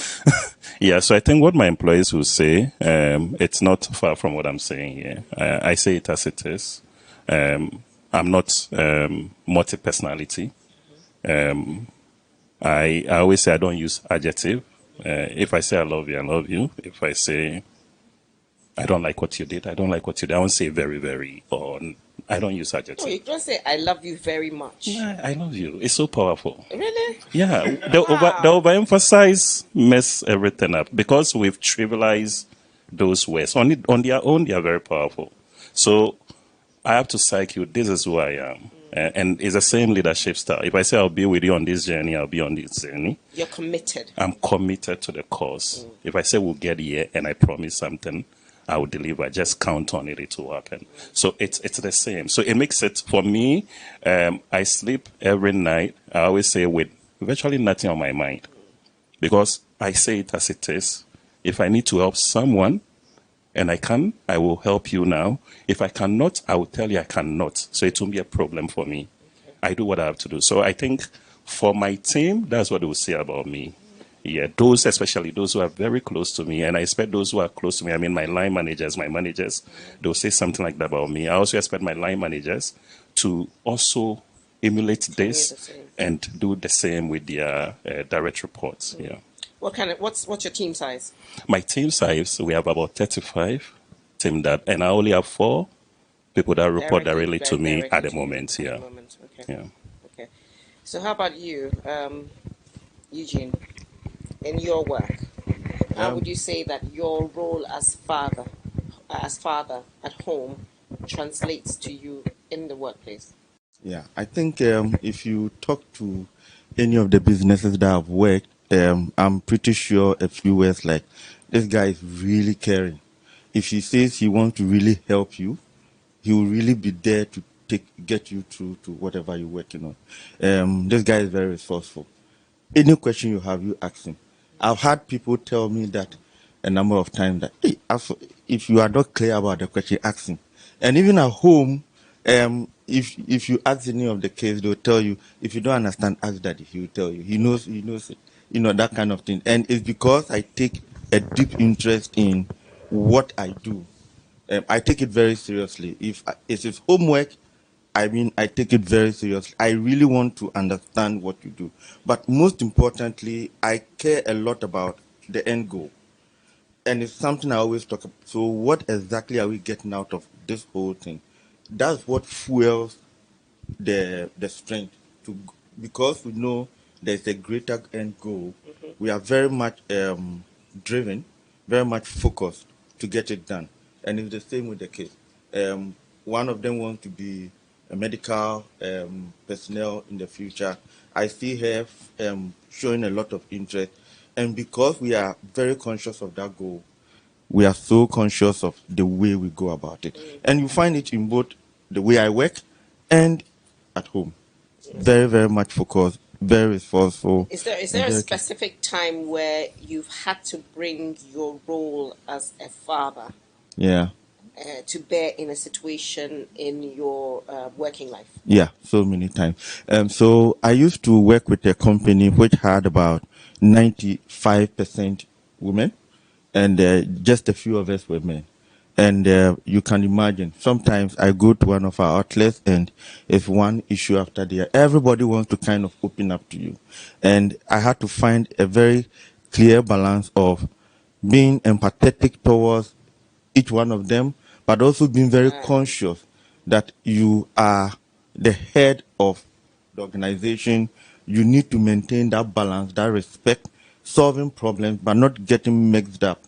Yeah, so I think what my employees will say, it's not far from what I'm saying here. I say it as it is. I'm not multi-personality. I always say I don't use adjective. If I say I love you, I love you. If I say I don't like what you did, I don't like what you did, I won't say very, very, or I don't use adjective. No, you don't say I love you very much. Yeah, I love you. It's so powerful. Really? Yeah, the overemphasize mess everything up because we've trivialized those words. On their own, they are very powerful. So I have to psych you. This is who I am, and it's the same leadership style. If I say I'll be with you on this journey, I'll be on this journey. You're committed. I'm committed to the cause. If I say we'll get here and I promise something, I will deliver. Just count on it; it will happen. So it's the same. So it makes it for me. I sleep every night. I always say with virtually nothing on my mind, because I say it as it is. If I need to help someone, and I can, I will help you now. If I cannot, I will tell you I cannot. So it won't be a problem for me. I do what I have to do. So I think for my team, that's what they will say about me. Yeah, those, especially those who are very close to me, and I expect those who are close to me, I mean my line managers, my managers, they'll say something like that about me. I also expect my line managers to also emulate this and do the same with their direct reports. Yeah. What's your team size? My team size, we have about 35 team that, and I only have 4 people that report directly to me at the moment. Yeah. Okay. Yeah. Okay. So how about you, Eugene? In your work, how would you say that your role as father at home translates to you in the workplace? Yeah, I think if you talk to any of the businesses that I've worked, I'm pretty sure a few words like, this guy is really caring. If he says he wants to really help you, he will really be there to get you through to whatever you're working on. This guy is very resourceful. Any question you have, you ask him. I've had people tell me that a number of times that, hey, if you are not clear about the question, ask him. And even at home, if you ask any of the case, they'll tell you. If you don't understand, ask daddy. He will tell you. He knows it. You know, that kind of thing. And it's because I take a deep interest in what I do. I take it very seriously. If it is homework, I mean, I take it very seriously. I really want to understand what you do. But most importantly, I care a lot about the end goal. And it's something I always talk about. So what exactly are we getting out of this whole thing? That's what fuels the strength because we know there's a greater end goal. We are very much driven, very much focused to get it done. And it's the same with the kids. One of them wants to be a medical personnel in the future. I see her showing a lot of interest. And because we are very conscious of that goal, we are so conscious of the way we go about it. And you find it in both the way I work and at home. Very, very much focused, very resourceful. Is there a specific time where you've had to bring your role as a father to bear in a situation in your working life? Yeah, so many times. So I used to work with a company which had about 95% women, and just a few of us were men. And you can imagine, sometimes I go to one of our outlets and it's one issue after the other. Everybody wants to kind of open up to you. And I had to find a very clear balance of being empathetic towards each one of them, but also being very conscious that you are the head of the organization. You need to maintain that balance, that respect, solving problems, but not getting mixed up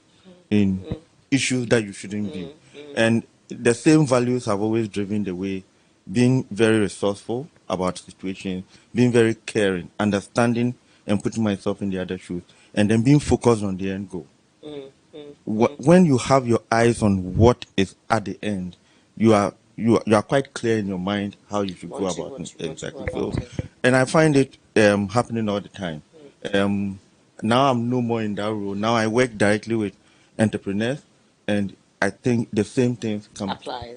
in issues that you shouldn't be. And the same values have always driven the way, being very resourceful about situations, being very caring, understanding and putting myself in the other shoes, and then being focused on the end goal. When you have your eyes on what is at the end, you are quite clear in your mind how you should go about it. Exactly. So, and I find it happening all the time. Now I'm no more in that role. Now I work directly with entrepreneurs, and I think the same things apply.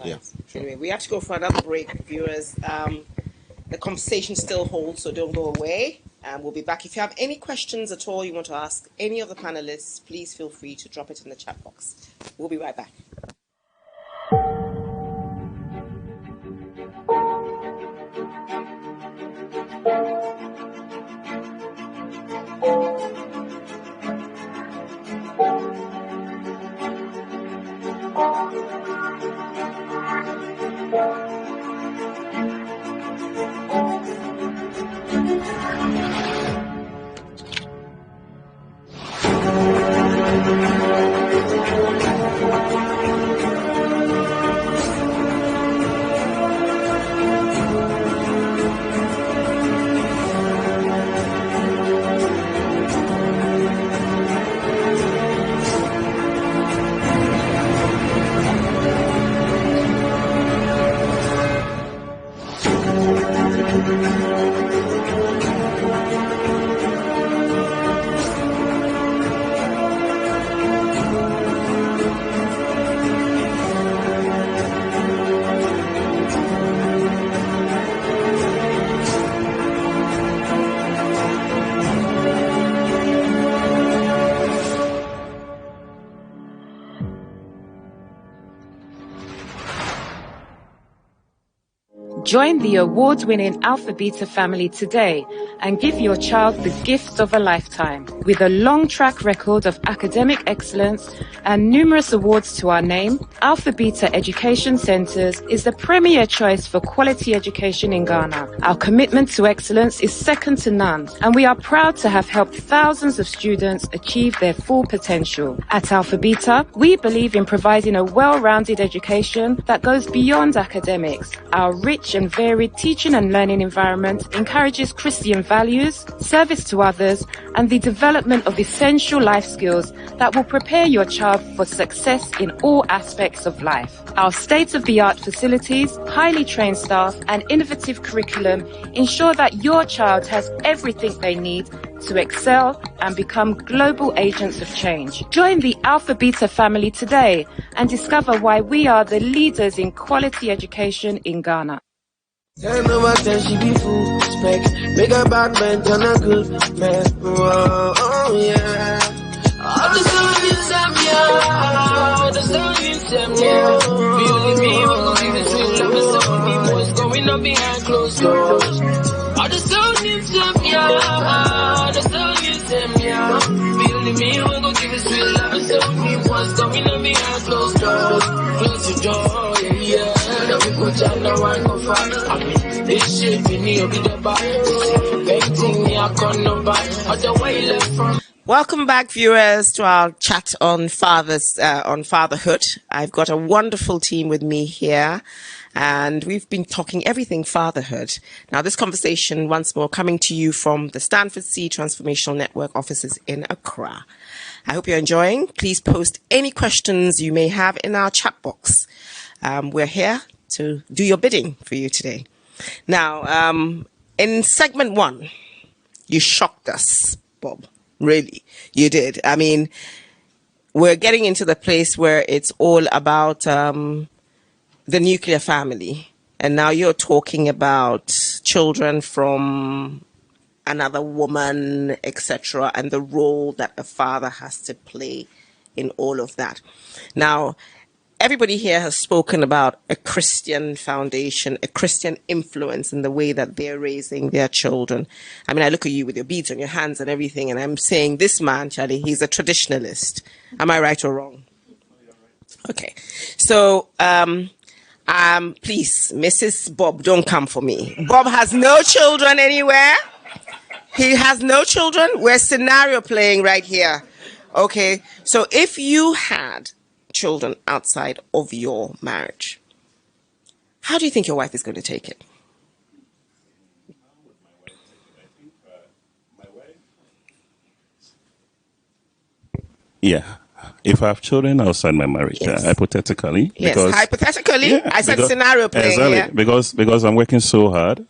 Yeah. Sure. Anyway, we have to go for another break, viewers. The conversation still holds, so don't go away. We'll be back. If you have any questions at all you want to ask any of the panelists, please feel free to drop it in the chat box. We'll be right back. Join the award-winning Alpha Beta family today and give your child the gift of a lifetime. With a long track record of academic excellence and numerous awards to our name, Alpha Beta Education Centers is the premier choice for quality education in Ghana. Our commitment to excellence is second to none, and we are proud to have helped thousands of students achieve their full potential. At Alpha Beta, we believe in providing a well-rounded education that goes beyond academics. Our rich and varied teaching and learning environment encourages Christian values, service to others, and the development of essential life skills that will prepare your child for success in all aspects of life. Our state-of-the-art facilities, highly trained staff, and innovative curriculum ensure that your child has everything they need to excel and become global agents of change. Join the Alpha Beta family today and discover why we are the leaders in quality education in Ghana. 10 over 10, she be full spec. Make a bad man turn a good man. Oh, yeah. All the stories I'm all the stories I'm Believe me, we're gonna see the truth. Let me show me what's going on behind closed doors. All the stories I'm the stories I'm Believe me, we're gonna give it sweet. Let me show me what's going on behind closed doors. Close your door, yeah. Now we go down, now I go far. I mean, this shit, we need to be the bar. Painting me, I can't no buy. The way left from. Welcome back, viewers, to our chat on fatherhood. I've got a wonderful team with me here, and we've been talking everything fatherhood. Now, this conversation, once more, coming to you from the Stanford C Transformational Network offices in Accra. I hope you're enjoying. Please post any questions you may have in our chat box. We're here to do your bidding for you today. Now, in segment 1, you shocked us, Bob. Really, you did. I mean, we're getting into the place where it's all about the nuclear family. And now you're talking about children from another woman, etc., and the role that a father has to play in all of that. Now, everybody here has spoken about a Christian foundation, a Christian influence in the way that they're raising their children. I mean, I look at you with your beads on your hands and everything, and I'm saying this man, Charlie, he's a traditionalist. Am I right or wrong? Okay. So, please, Mrs. Bob, don't come for me. Bob has no children anywhere. He has no children. We're scenario playing right here. Okay. So if you had children outside of your marriage, how do you think your wife is going to take it? Yeah. If I have children outside my marriage, Yes. Hypothetically. Yes, Because, hypothetically. yeah, I said because- scenario playing exactly, here. because I'm working so hard,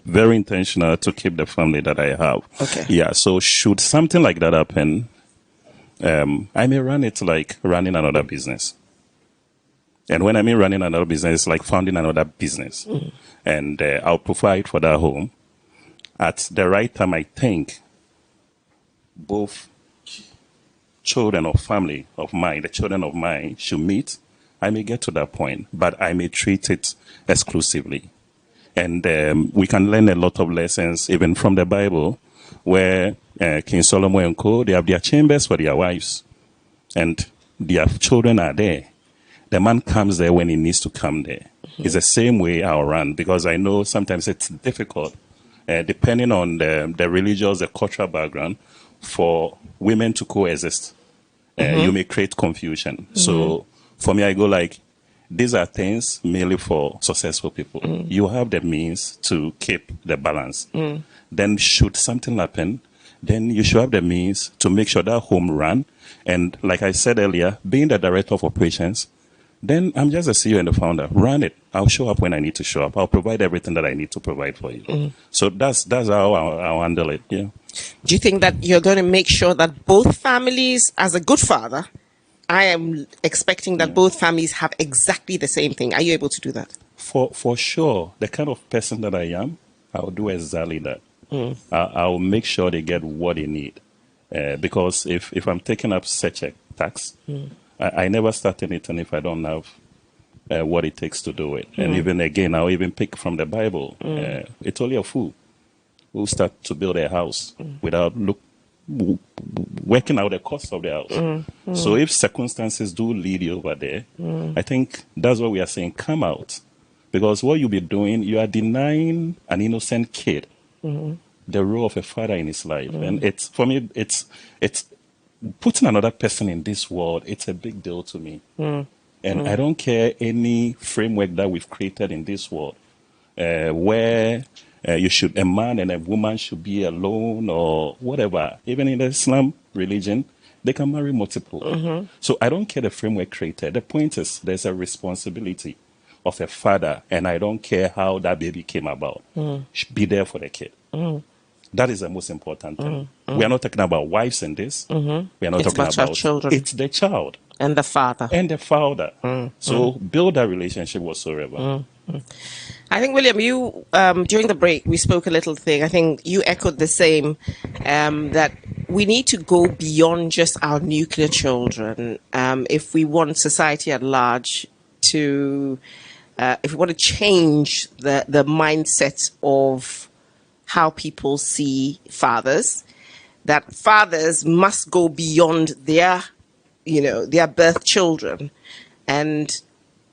very intentional to keep the family that I have. Okay. Yeah. So should something like that happen, I may run it like running another business. And when I mean running another business, it's like founding another business. And I'll provide for that home. At the right time, I think both children or family of mine, the children of mine should meet. I may get to that point, but I may treat it exclusively. And we can learn a lot of lessons even from the Bible, where King Solomon and co, they have their chambers for their wives, and their children are there. The man comes there when he needs to come there. It's the same way I'll run, because I know sometimes it's difficult, depending on the religious, the cultural background, for women to coexist. You may create confusion. So for me, I go like, these are things merely for successful people. You have the means to keep the balance. Then should something happen, then you should have the means to make sure that home run. And like I said earlier, being the director of operations, then I'm just a CEO and the founder. Run it. I'll show up when I need to show up. I'll provide everything that I need to provide for you. So that's how I'll handle it. Yeah. Do you think that you're going to make sure that both families, as a good father, I am expecting that both families have exactly the same thing? Are you able to do that? For sure. The kind of person that I am, I'll do exactly that. I'll make sure they get what they need. Because if I'm taking up such a tax, I never start anything if I don't have what it takes to do it. And even again, I'll even pick from the Bible. It's only a fool who start to build a house without working out the cost of the house. So if circumstances do lead you over there, I think that's what we are saying, come out. Because what you'll be doing, you are denying an innocent kid the role of a father in his life. And it's, for me, it's putting another person in this world, it's a big deal to me. And I don't care any framework that we've created in this world, where a man and a woman should be alone or whatever. Even in the Islam religion, they can marry multiple. So I don't care the framework created. The point is there's a responsibility of a father, and I don't care how that baby came about. Be there for the kid. That is the most important thing. We are not talking about wives in this. We are not talking about children. It's the child. And the father. And the father. So build that relationship whatsoever. I think, William, you, during the break, we spoke a little thing. I think you echoed the same, that we need to go beyond just our nuclear children if we want society at large to, if we want to change the mindset of how people see fathers, that fathers must go beyond their birth children and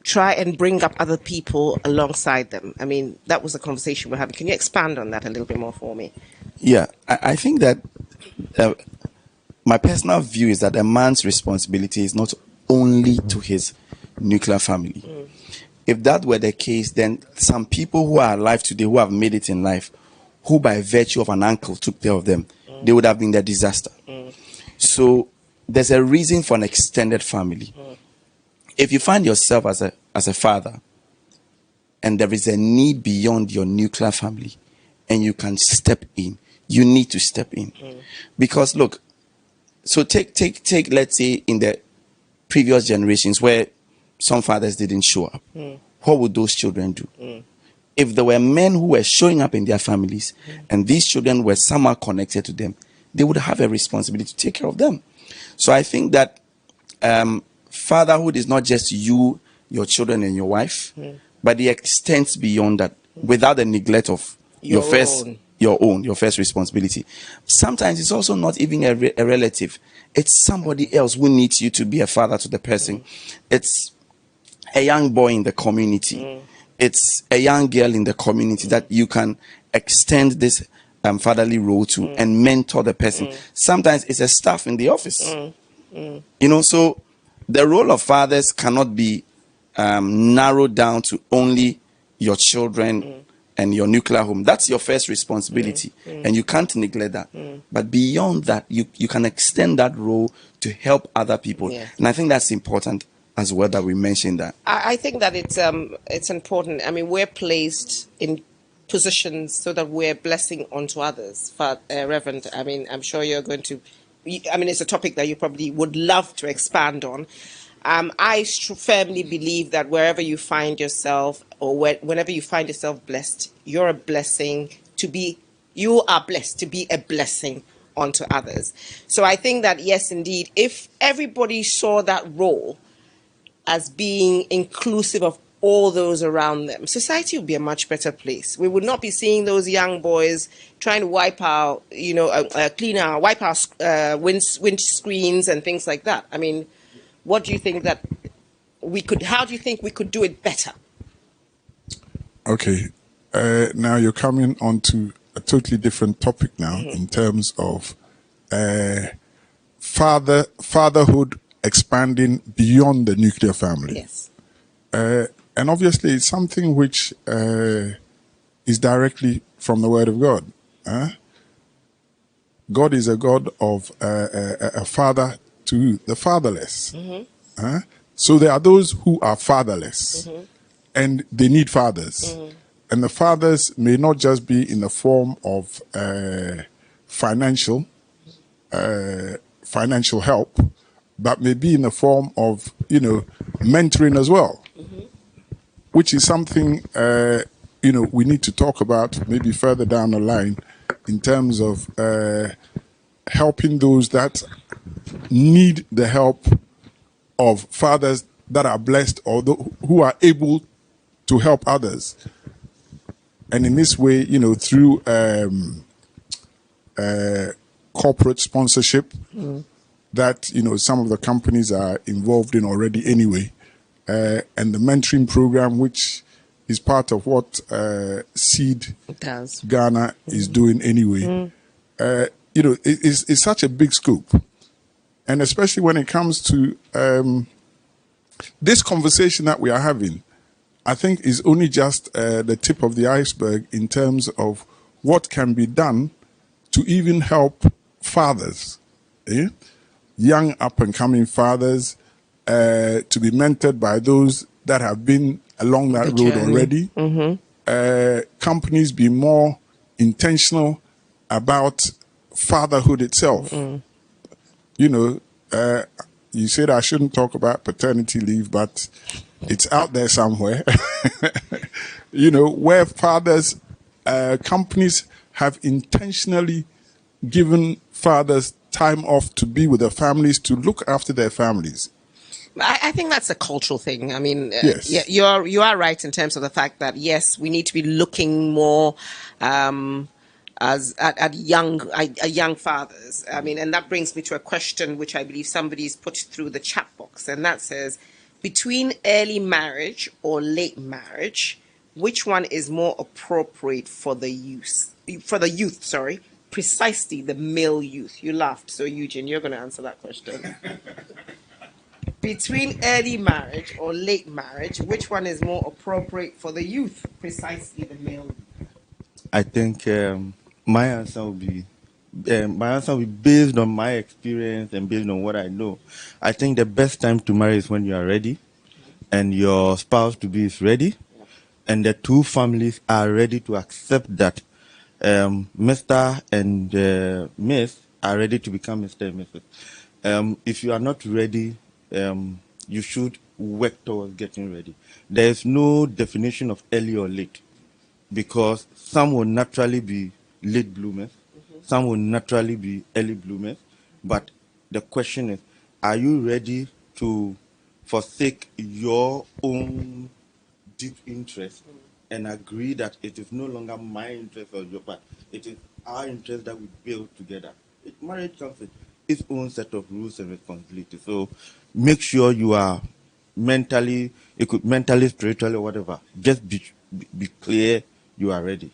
try and bring up other people alongside them. I mean, that was the conversation we're having. Can you expand on that a little bit more for me? Yeah, I think that my personal view is that a man's responsibility is not only to his nuclear family. If that were the case, then some people who are alive today, who have made it in life, who by virtue of an uncle took care of them, they would have been the disaster. So there's a reason for an extended family. If you find yourself as a father and there is a need beyond your nuclear family and you can step in, you need to step in. Because look, so take let's say in the previous generations where some fathers didn't show up, what would those children do? If there were men who were showing up in their families and these children were somehow connected to them, they would have a responsibility to take care of them. So I think that fatherhood is not just you, your children, and your wife, but it extends beyond that without the neglect of your first responsibility. Sometimes it's also not even a relative. It's somebody else who needs you to be a father to the person. It's a young boy in the community. It's a young girl in the community that you can extend this fatherly role to and mentor the person. Sometimes it's a staff in the office. So the role of fathers cannot be narrowed down to only your children and your nuclear home. That's your first responsibility, and you can't neglect that. But beyond that, you can extend that role to help other people. And I think that's important as well that we mentioned that. I think that it's important. I mean, we're placed in positions so that we're blessing onto others. Reverend, I mean, I'm sure you're going to, it's a topic that you probably would love to expand on. I firmly believe that wherever you find yourself, or whenever you find yourself blessed, you're a blessing to be. You are blessed to be a blessing onto others. So I think that yes, indeed, if everybody saw that role as being inclusive of all those around them, society would be a much better place. We would not be seeing those young boys trying to wipe out, wipe out wind screens and things like that. I mean, what do you think that we could? How do you think we could do it better? Okay, now you're coming on to a totally different topic now in terms of fatherhood expanding beyond the nuclear family. Yes. And obviously, it's something which is directly from the Word of God. God is a God of a father to the fatherless. So there are those who are fatherless, and they need fathers. And the fathers may not just be in the form of financial help, but may be in the form of, mentoring as well, which is something, we need to talk about maybe further down the line in terms of helping those that need the help of fathers that are blessed or who are able to help others. And in this way, through corporate sponsorship that, some of the companies are involved in already anyway, and the mentoring program, which is part of what Seed Ghana is doing anyway. It's such a big scope. And especially when it comes to this conversation that we are having, I think is only just the tip of the iceberg in terms of what can be done to even help fathers, young up-and-coming fathers, to be mentored by those that have been along that road already. Companies be more intentional about fatherhood itself. You said I shouldn't talk about paternity leave, but it's out there somewhere. Where fathers, companies have intentionally given fathers time off to be with their families, to look after their families. I think that's a cultural thing. I mean, yes. Yeah, you are right in terms of the fact that yes, we need to be looking more at young fathers. I mean, and that brings me to a question which I believe somebody's put through the chat box, and that says, between early marriage or late marriage, which one is more appropriate for the youth? Sorry, precisely the male youth. You laughed, so Eugene, you're going to answer that question. Between early marriage or late marriage, which one is more appropriate for the youth? Precisely the male youth. I think my answer will be based on my experience and based on what I know. I think the best time to marry is when you are ready, and your spouse to be is ready, and the two families are ready to accept that Mr. and Miss are ready to become Mr. and Mrs. If you are not ready, you should work towards getting ready. There is no definition of early or late, because some will naturally be late bloomers, some will naturally be early bloomers. But the question is, are you ready to forsake your own deep interest and agree that it is no longer my interest or your part, it is our interest that we build together? Marriage comes with its own set of rules and responsibilities. So make sure you are mentally, spiritually, or whatever. Just be clear you are ready.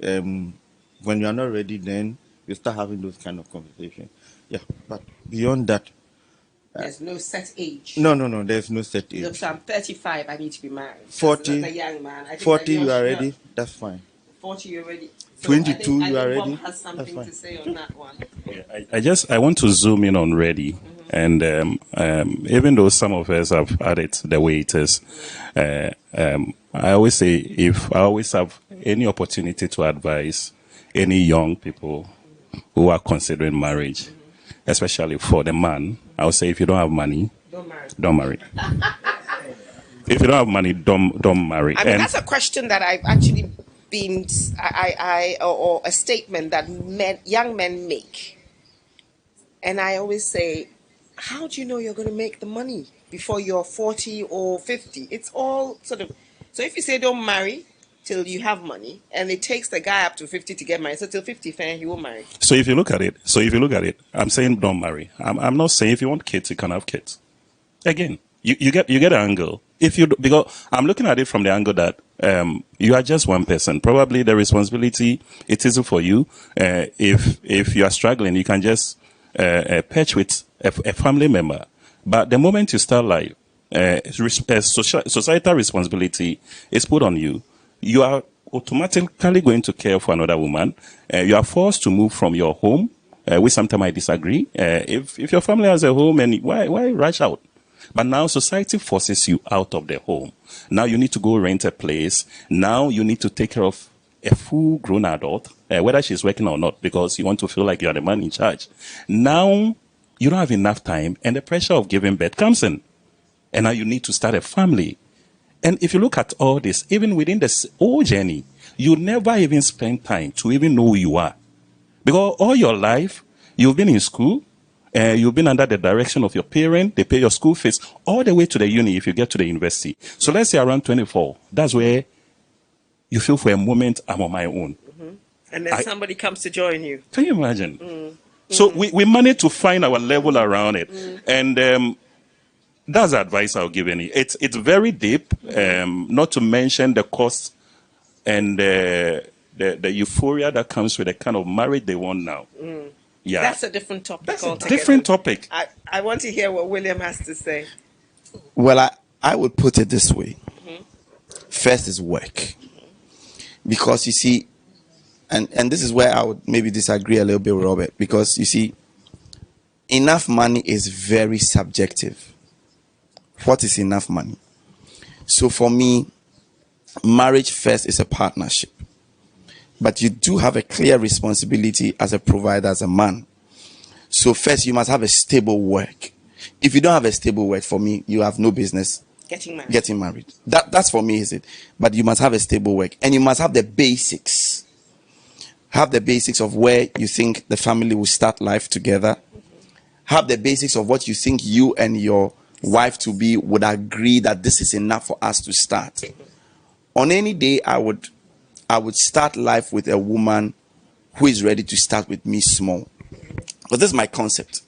When you are not ready, then you start having those kind of conversations. Yeah, but beyond that, there's no set age. No, there's no set age. Look, so I'm 35, I need to be married. 40, as a young man. I think 40 you are ready, that's fine. 40 you're ready. So 22 you are Bob ready. has something to say on that one. Yeah, I want to zoom in on ready. And even though some of us have had it the way it is, I always say, if I always have any opportunity to advise any young people who are considering marriage, especially for the man, I would say, if you don't have money, Don't marry. If you don't have money, don't marry. I mean, that's a question that I've actually been, or a statement that young men make. And I always say, how do you know you're going to make the money before you're 40 or 50? It's all sort of, so if you say don't marry till you have money, and it takes the guy up to 50 to get married, so till 50, fair, he won't marry. So if you look at it, I'm saying don't marry. I'm not saying if you want kids, you can have kids. Again, you get an angle. Because I'm looking at it from the angle that you are just one person. Probably the responsibility, it isn't for you. If you are struggling, you can just patch with a family member. But the moment you start life, societal responsibility is put on you. You are automatically going to care for another woman. You are forced to move from your home, which sometimes I disagree. If your family has a home, and why rush out? But now society forces you out of the home. Now you need to go rent a place. Now you need to take care of a full-grown adult, whether she's working or not, because you want to feel like you are the man in charge. Now you don't have enough time, and the pressure of giving birth comes in. And now you need to start a family. And if you look at all this, even within this whole journey, you never even spend time to even know who you are. Because all your life, you've been in school, you've been under the direction of your parent, they pay your school fees, all the way to the uni if you get to the university. So let's say around 24, that's where you feel for a moment, I'm on my own. Mm-hmm. And then somebody comes to join you. Can you imagine? Mm-hmm. So we managed to find our level around it. Mm-hmm. And that's the advice I'll give any. It's very deep, not to mention the cost and the euphoria that comes with the kind of marriage they want now. Mm. Yeah, that's a different topic. That's a different topic. I want to hear what William has to say. Well, I would put it this way. Mm-hmm. First is work. Mm-hmm. Because you see, and this is where I would maybe disagree a little bit with Robert, because you see, enough money is very subjective. What is enough money? So for me, marriage first is a partnership. But you do have a clear responsibility as a provider, as a man. So first, you must have a stable work. If you don't have a stable work, for me, you have no business getting married. That's for me, is it? But you must have a stable work. And you must have the basics. Have the basics of where you think the family will start life together. Have the basics of what you think you and your wife to be would agree that this is enough for us to start. On any day, I would start life with a woman who is ready to start with me small. But this is my concept.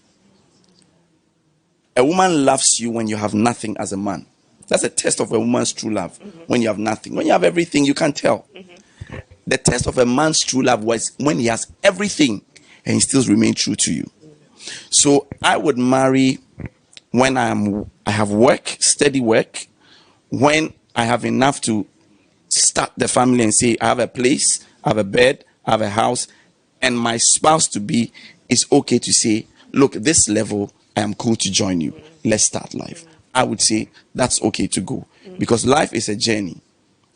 A woman loves you when you have nothing as a man. That's a test of a woman's true love. Mm-hmm. When you have nothing. When you have everything, you can tell. Mm-hmm. The test of a man's true love was when he has everything and he still remains true to you. So I would marry when I have work, steady work, when I have enough to start the family and say, I have a place, I have a bed, I have a house, and my spouse to be is okay to say, look, this level, I am cool to join you. Let's start life. I would say that's okay to go, because life is a journey.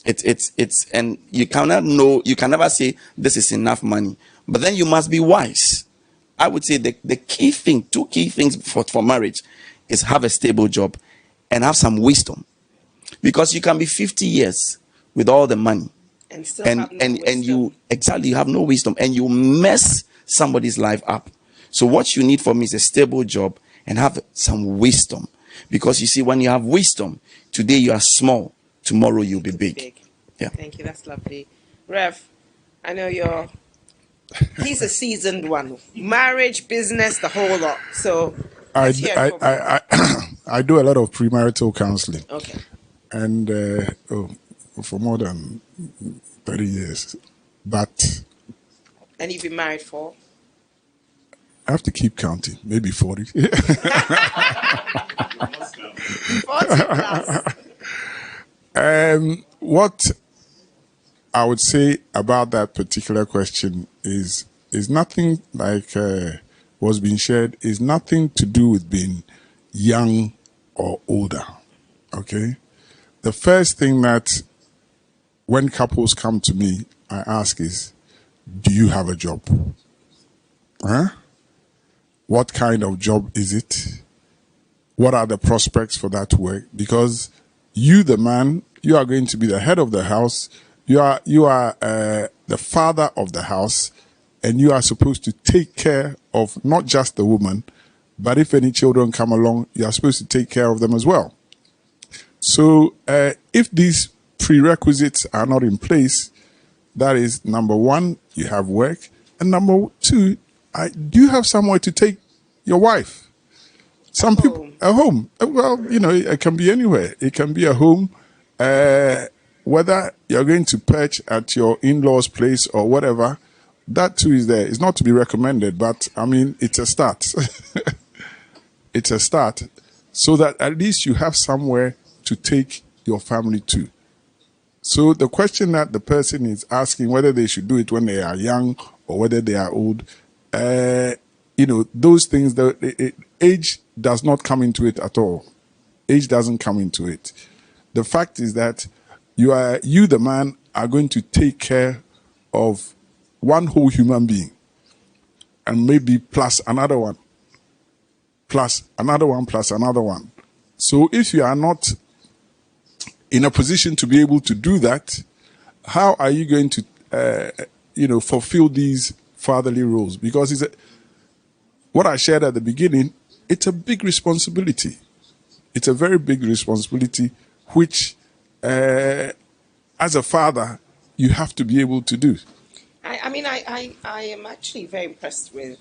It's and you cannot know, you can never say this is enough money, but then you must be wise. I would say the key thing, two key things for marriage is have a stable job and have some wisdom, because you can be 50 years with all the money and still have no wisdom. And you have no wisdom and you mess somebody's life up. So what you need for me is a stable job and have some wisdom, because you see, when you have wisdom, today you are small, tomorrow you'll be big. Yeah. Thank you. That's lovely. Rev, I know he's a seasoned one. Marriage, business, the whole lot. So I do a lot of premarital counseling. Okay. And for more than 30 years. But and you've been married for? I have to keep counting. Maybe 40. 40 plus. What I would say about that particular question is nothing like what's being shared, is nothing to do with being young or older. Okay? The first thing that when couples come to me, I ask is, do you have a job? Huh? What kind of job is it? what are the prospects for that to work? Because you, the man, you are going to be the head of the house. You are the father of the house, and you are supposed to take care of not just the woman, but if any children come along, you are supposed to take care of them as well. So if these prerequisites are not in place, that is, number one, you have work, and number two, do you have somewhere to take your wife? Some people, a home. Well, you know, it can be anywhere. It can be a home, whether you're going to perch at your in-laws' place or whatever. That too is there. It's not to be recommended, but I mean, it's a start. It's a start, so that at least you have somewhere to take your family to. So the question that the person is asking, whether they should do it when they are young or whether they are old, you know, those things, age does not come into it at all. Age doesn't come into it. The fact is that you, the man, are going to take care of one whole human being, and maybe plus another one, plus another one, plus another one. So if you are not in a position to be able to do that, how are you going to, you know, fulfill these fatherly roles? Because what I shared at the beginning, it's a big responsibility. It's a very big responsibility, which, as a father, you have to be able to do. I am actually very impressed with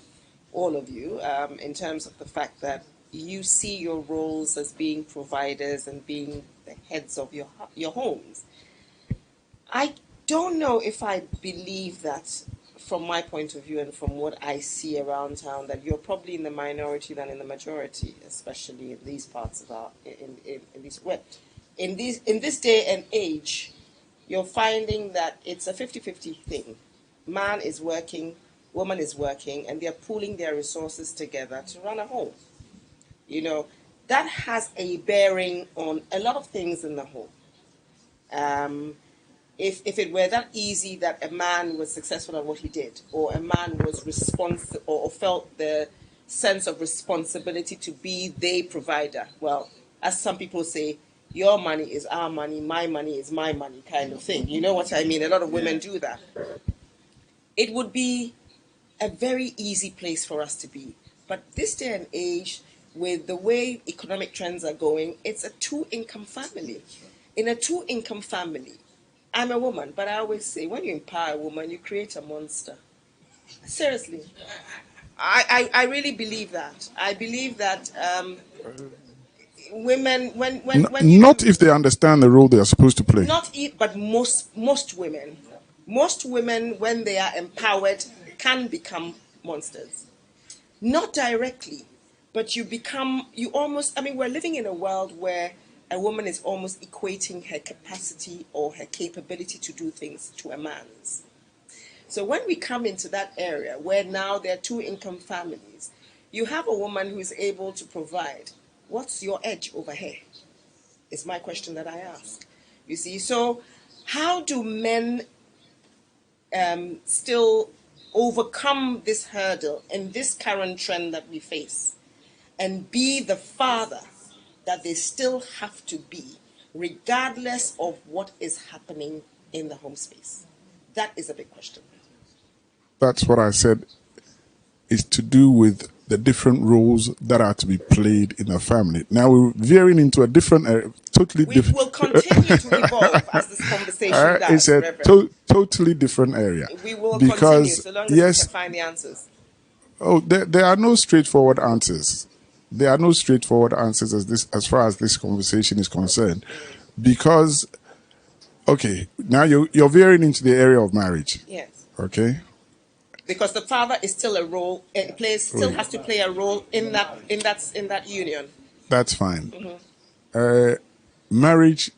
all of you in terms of the fact that you see your roles as being providers and being the heads of your homes. I don't know if I believe that, from my point of view and from what I see around town, that you're probably in the minority than in the majority, especially in these parts of our in this day and age. You're finding that it's a 50-50 thing. Man is working, woman is working, and they're pooling their resources together to run a home. You know, that has a bearing on a lot of things in the home. If it were that easy that a man was successful at what he did, or a man was responsible or felt the sense of responsibility to be the provider, well, as some people say, your money is our money, my money is my money, kind of thing. You know what I mean? A lot of women do that. It would be a very easy place for us to be. But this day and age, with the way economic trends are going, it's a two-income family. In a two-income family, I'm a woman, but I always say, when you empower a woman, you create a monster. Seriously. I really believe that. I believe that women, when not if they understand the role they are supposed to play. But most women, when they are empowered, can become monsters. Not directly, but you almost, I mean, we're living in a world where a woman is almost equating her capacity or her capability to do things to a man's. So when we come into that area where now there are two-income families, you have a woman who is able to provide. What's your edge over her? Is my question that I ask. You see, so how do men still overcome this hurdle in this current trend that we face and be the father that they still have to be, regardless of what is happening in the home space? That is a big question. That's what I said. Is to do with the different roles that are to be played in a family. Now we're veering into a different area, totally different. We will continue to evolve as this conversation does. It's a totally different area. We will continue so long as we can find the answers. Oh, there are no straightforward answers. There are no straightforward answers as far as this conversation is concerned, because, okay, now you're veering into the area of marriage. Yes. Okay. Because the father is still a role, still has to play a role in that union. That's fine. Mm-hmm. Marriage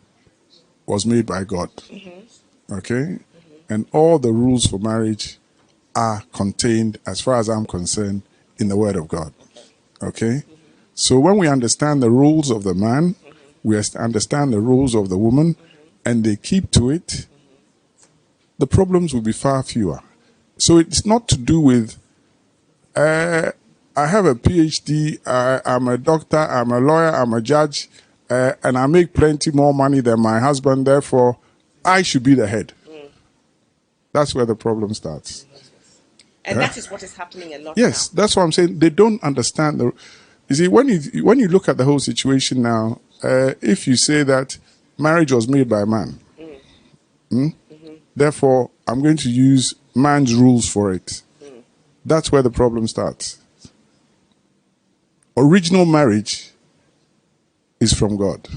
was made by God. Mm-hmm. Okay? Mm-hmm. And all the rules for marriage are contained, as far as I'm concerned, in the Word of God. Okay? Mm-hmm. So when we understand the rules of the man, mm-hmm. we understand the rules of the woman, mm-hmm. and they keep to it, mm-hmm. the problems will be far fewer. So it's not to do with I have a PhD, I'm a doctor, I'm a lawyer, I'm a judge, and I make plenty more money than my husband, therefore I should be the head. That's where the problem starts. And that is what is happening a lot Yes, now. that's what I'm saying. They don't understand. You see, when you look at the whole situation now, if you say that marriage was made by man, therefore I'm going to use man's rules for it, that's where the problem starts. Original marriage is from God.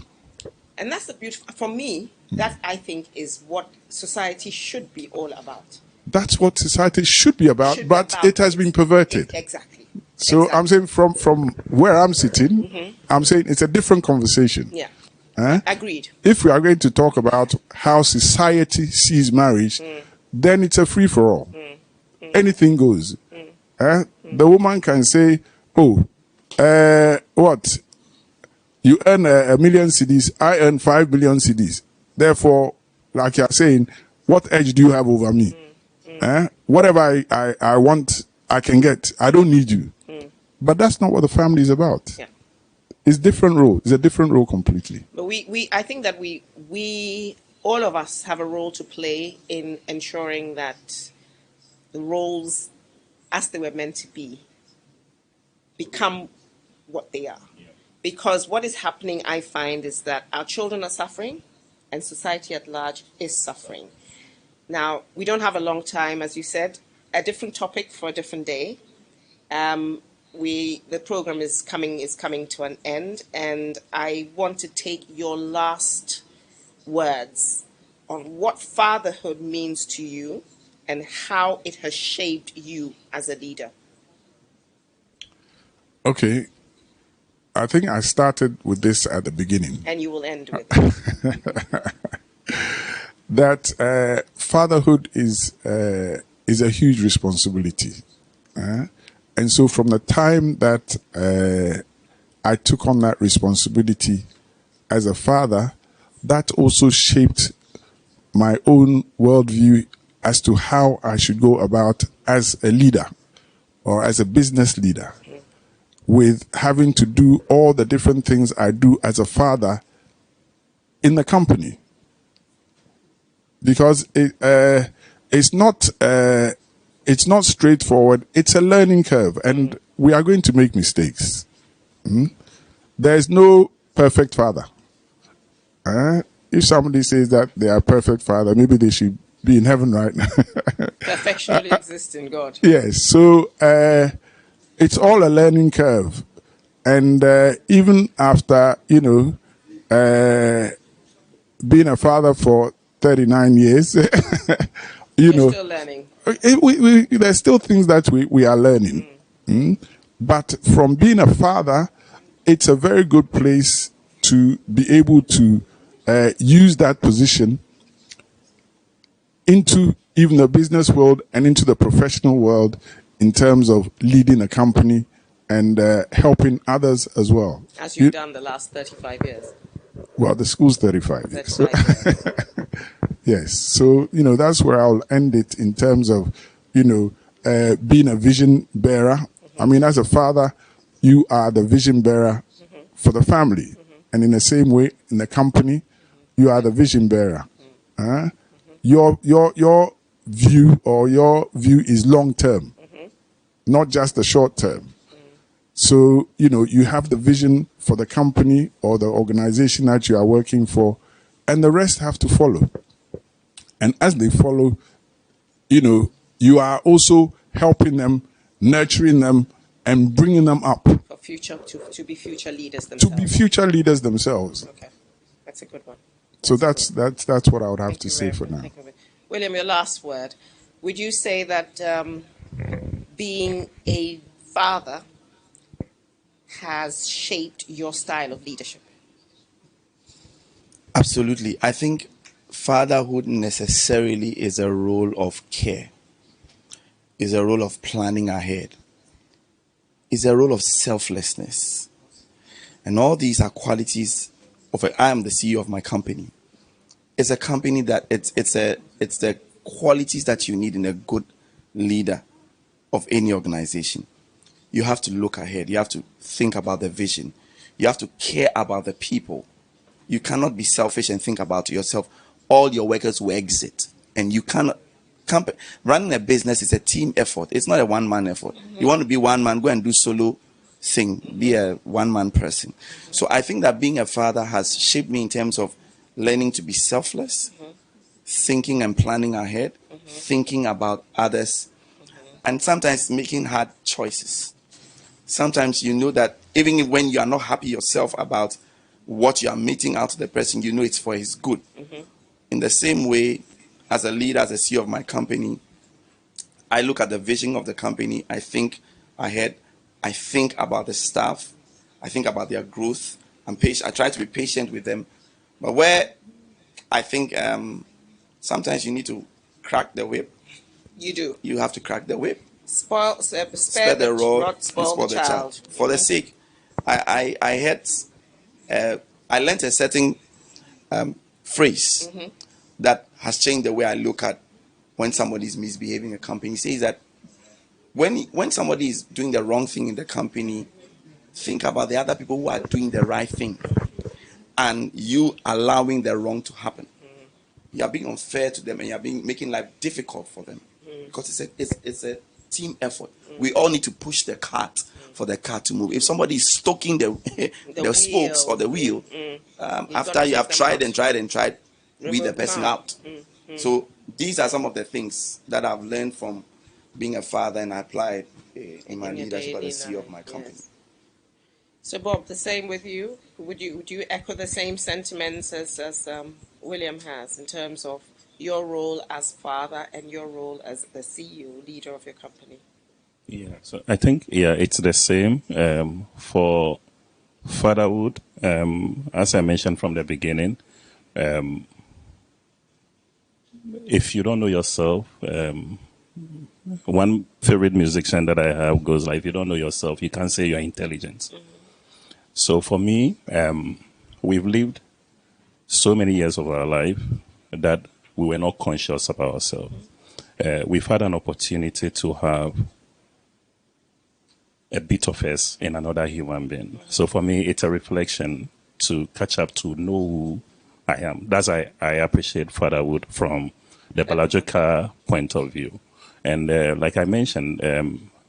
And that's the beautiful, for me, that I think is what society should be all about. That's what society should be about, Should be but about it has been perverted. Exactly. So Exactly. I'm saying from where I'm sitting, I'm saying it's a different conversation. Yeah. Eh? Agreed. If we are going to talk about how society sees marriage, then it's a free-for-all. Anything goes. The woman can say, oh, what? You earn a million cedis, I earn 5 billion cedis. Therefore, like you're saying, what edge do you have over me? Whatever I want, I can get. I don't need you. But that's not what the family is about. Yeah. It's different role. It's a different role completely. But I think that we all of us have a role to play in ensuring that the roles as they were meant to be become what they are. Because what is happening, I find, is that our children are suffering and society at large is suffering. Now, we don't have a long time, as you said, a different topic for a different day. The program is coming to an end, and I want to take your last words on what fatherhood means to you and how it has shaped you as a leader. Okay. I think I started with this at the beginning. And you will end with that fatherhood is a huge responsibility. And so from the time that I took on that responsibility as a father, that also shaped my own worldview as to how I should go about as a leader or as a business leader, with having to do all the different things I do as a father in the company. Because it's not straightforward. It's a learning curve, and we are going to make mistakes. There is no perfect father. If somebody says that they are a perfect father, maybe they should be in heaven right now. perfection only exists in God. Yes, so it's all a learning curve, and even after being a father for 39 years, You're still learning. There's still things that we are learning. But from being a father, it's a very good place to be able to use that position into even the business world and into the professional world in terms of leading a company and helping others as well. As you've done the last 35 years. Well, the school's 35 years. 35 years. Yes. So, that's where I'll end it in terms of, being a vision bearer. I mean, as a father, you are the vision bearer for the family. And in the same way, in the company, you are the vision bearer. Your view is long term, not just the short term. So, you have the vision for the company or the organization that you are working for, and the rest have to follow. And as they follow, you are also helping them, nurturing them, and bringing them up. For future, to be future leaders themselves. To be future leaders themselves. Okay, that's a good one. So that's what I would have to say for now. William, your last word. Would you say that being a father has shaped your style of leadership? Absolutely. I think fatherhood necessarily is a role of care, is a role of planning ahead, is a role of selflessness. And all these are qualities of I am the CEO of my company. It's a company that it's the qualities that you need in a good leader of any organization. you have to look ahead. You have to think about the vision. You have to care about the people. You cannot be selfish and think about yourself. All your workers will exit, and you cannot. Running a business is a team effort. It's not a one-man effort. You want to be one man, go and do solo thing. Be a one-man person. So I think that being a father has shaped me in terms of learning to be selfless, thinking and planning ahead, thinking about others, and sometimes making hard choices. Sometimes you know that even when you are not happy yourself about what you are meeting out to the person, you know it's for his good. In the same way, as a leader, as a CEO of my company, I look at the vision of the company. I think ahead. I think about the staff. I think about their growth. I'm patient. I try to be patient with them. But where I think sometimes you need to crack the whip. You do. You have to crack the whip. Spare the rod and spoil the child. For the sake, I learned a certain phrase that has changed the way I look at when somebody is misbehaving in a company. He says that when somebody is doing the wrong thing in the company, think about the other people who are doing the right thing, and you allowing the wrong to happen. You are being unfair to them, and you are making life difficult for them, because it's a team effort. We all need to push the cart for the car to move. If somebody is stoking the spokes or the wheel, after you have tried and tried and tried, weed the person out. So these are some of the things that I've learned from being a father, and I applied in my leadership as the CEO of my company. Yes. So Bob, the same with you. Would you echo the same sentiments as William has in terms of your role as father and your role as the CEO, leader of your company? Yeah, so I think, it's the same for fatherhood. As I mentioned from the beginning, if you don't know yourself, one favorite musician that I have goes like, if you don't know yourself, you can't say you're intelligent. So for me, we've lived so many years of our life that we were not conscious about ourselves. We've had an opportunity to have a bit of us in another human being. So for me, it's a reflection to catch up to know who I am. That's why I appreciate fatherhood from the biological point of view. And like I mentioned,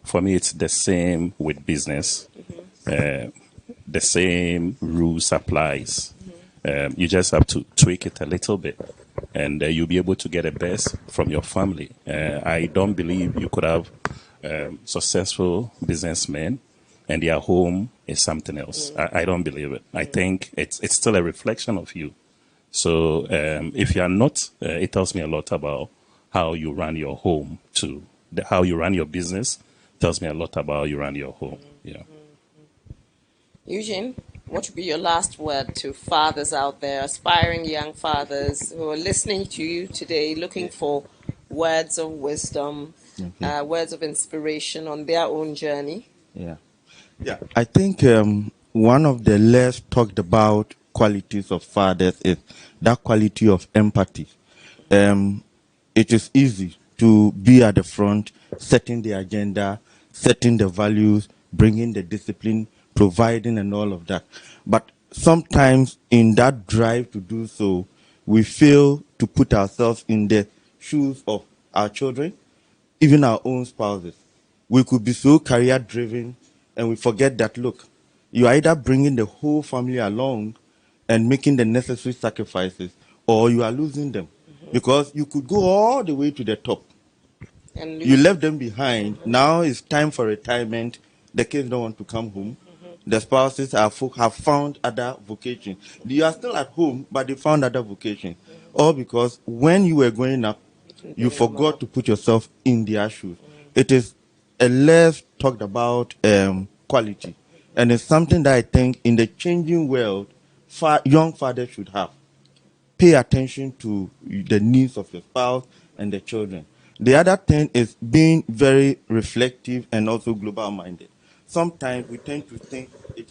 for me, it's the same with business. The same rules applies. You just have to tweak it a little bit, and you'll be able to get the best from your family. I don't believe you could have successful businessmen and their home is something else. I don't believe it. I think it's still a reflection of you. So if you are not, it tells me a lot about how you run your home too. How you run your business tells me a lot about how you run your home. Yeah. Eugene, what would be your last word to fathers out there, aspiring young fathers who are listening to you today, looking for words of wisdom, words of inspiration on their own journey? Yeah. I think one of the less talked about qualities of fathers is that quality of empathy. It is easy to be at the front, setting the agenda, setting the values, bringing the discipline, providing and all of that. But sometimes in that drive to do so, we fail to put ourselves in the shoes of our children, even our own spouses. We could be so career driven and we forget that, look, you are either bringing the whole family along and making the necessary sacrifices, or you are losing them. Because you could go all the way to the top. And you left them behind. Now it's time for retirement. The kids don't want to come home. The spouses have found other vocations. You are still at home, but they found other vocations. All because when you were growing up, you forgot to put yourself in their shoes. It is a less talked about quality. And it's something that I think in the changing world, young fathers should have. Pay attention to the needs of your spouse and the children. The other thing is being very reflective and also global minded. Sometimes we tend to think this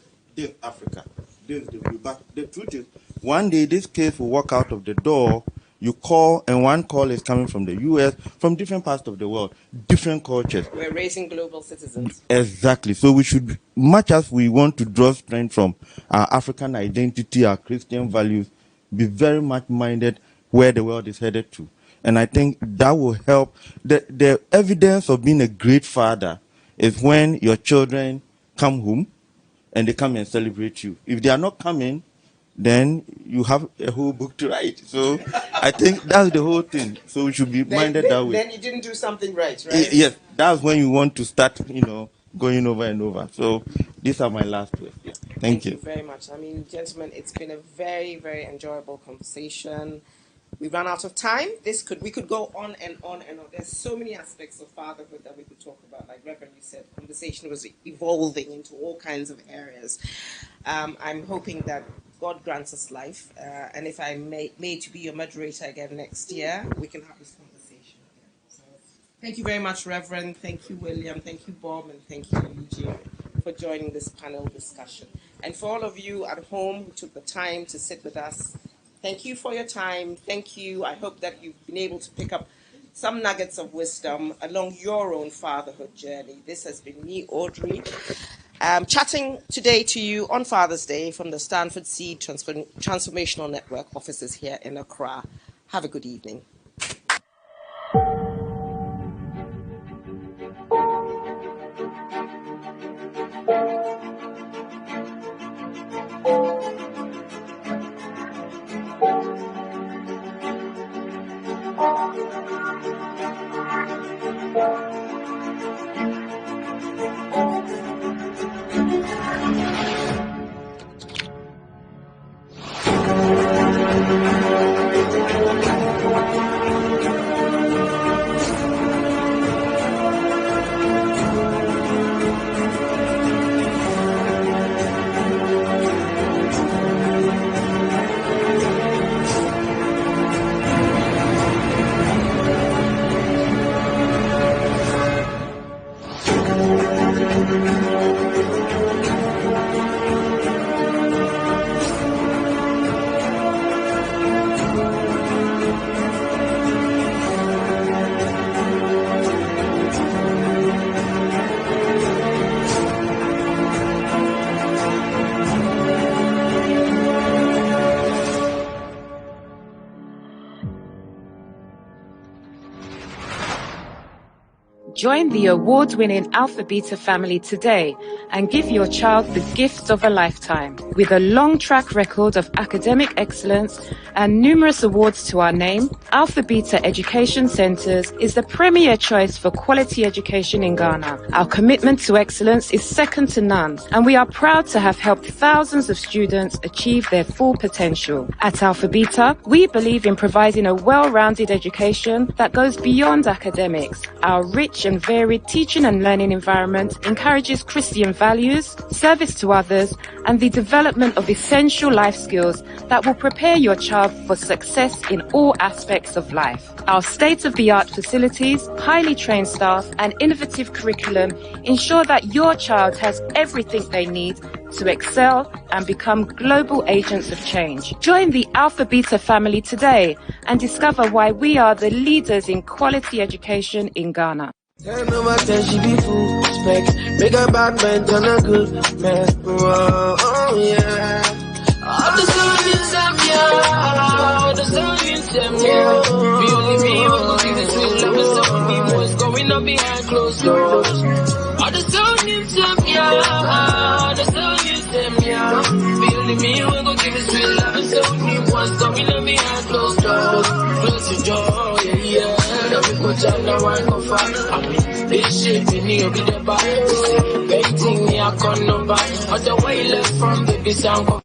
is Africa, this is the world. But the truth is, one day this case will walk out of the door You call, and one call is coming from the US, from different parts of the world, different cultures. We're raising global citizens. Exactly. So we should, much as we want to draw strength from our African identity, our Christian values, be very much minded where the world is headed to. And I think that will help. The evidence of being a great father is when your children come home and they come and celebrate you. If they are not coming, then you have a whole book to write. So I think that's the whole thing. So we should be minded that way. Then you didn't do something right, right? Yes, that's when you want to start, going over and over. So these are my last words. Yeah. Thank you very much. I mean, gentlemen, it's been a very, very enjoyable conversation. We ran out of time. We could go on and on and on. There's so many aspects of fatherhood that we could talk about. Like Reverend, you said, conversation was evolving into all kinds of areas. I'm hoping that God grants us life, and if I'm made to be your moderator again next year, we can have this conversation again. So, thank you very much, Reverend. Thank you, William. Thank you, Bob, and thank you, Eugene, for joining this panel discussion. And for all of you at home who took the time to sit with us, thank you for your time. Thank you. I hope that you've been able to pick up some nuggets of wisdom along your own fatherhood journey. This has been me, Audrey, chatting today to you on Father's Day from the Stanford Seed Transformational Network offices here in Accra. Have a good evening. Join the award-winning Alpha Beta family today and give your child the gift of a lifetime. With a long track record of academic excellence and numerous awards to our name, Alpha Beta Education Centers is the premier choice for quality education in Ghana. Our commitment to excellence is second to none, and we are proud to have helped thousands of students achieve their full potential. At Alpha Beta, we believe in providing a well-rounded education that goes beyond academics. Our rich and varied teaching and learning environment encourages Christian values, service to others, and the development of essential life skills that will prepare your child for success in all aspects of life. Our state-of-the-art facilities, highly trained staff, and innovative curriculum ensure that your child has everything they need to excel and become global agents of change. Join the Alpha Beta family today and discover why we are the leaders in quality education in Ghana. Tell no matter she be full spec, make a bad man turn a good man. Oh yeah. All the sun is up, yeah. All the sun is up, yeah. Be only me who will see the sweet love and some people is going on behind closed doors. All the sun is up, yeah. All the sun is up, yeah. Be only me who will give the sweet love and some people is going on behind closed doors. Close your door, yeah. I mean, this shit, me be the body. Waiting me, I can't know. Other way left from baby sound.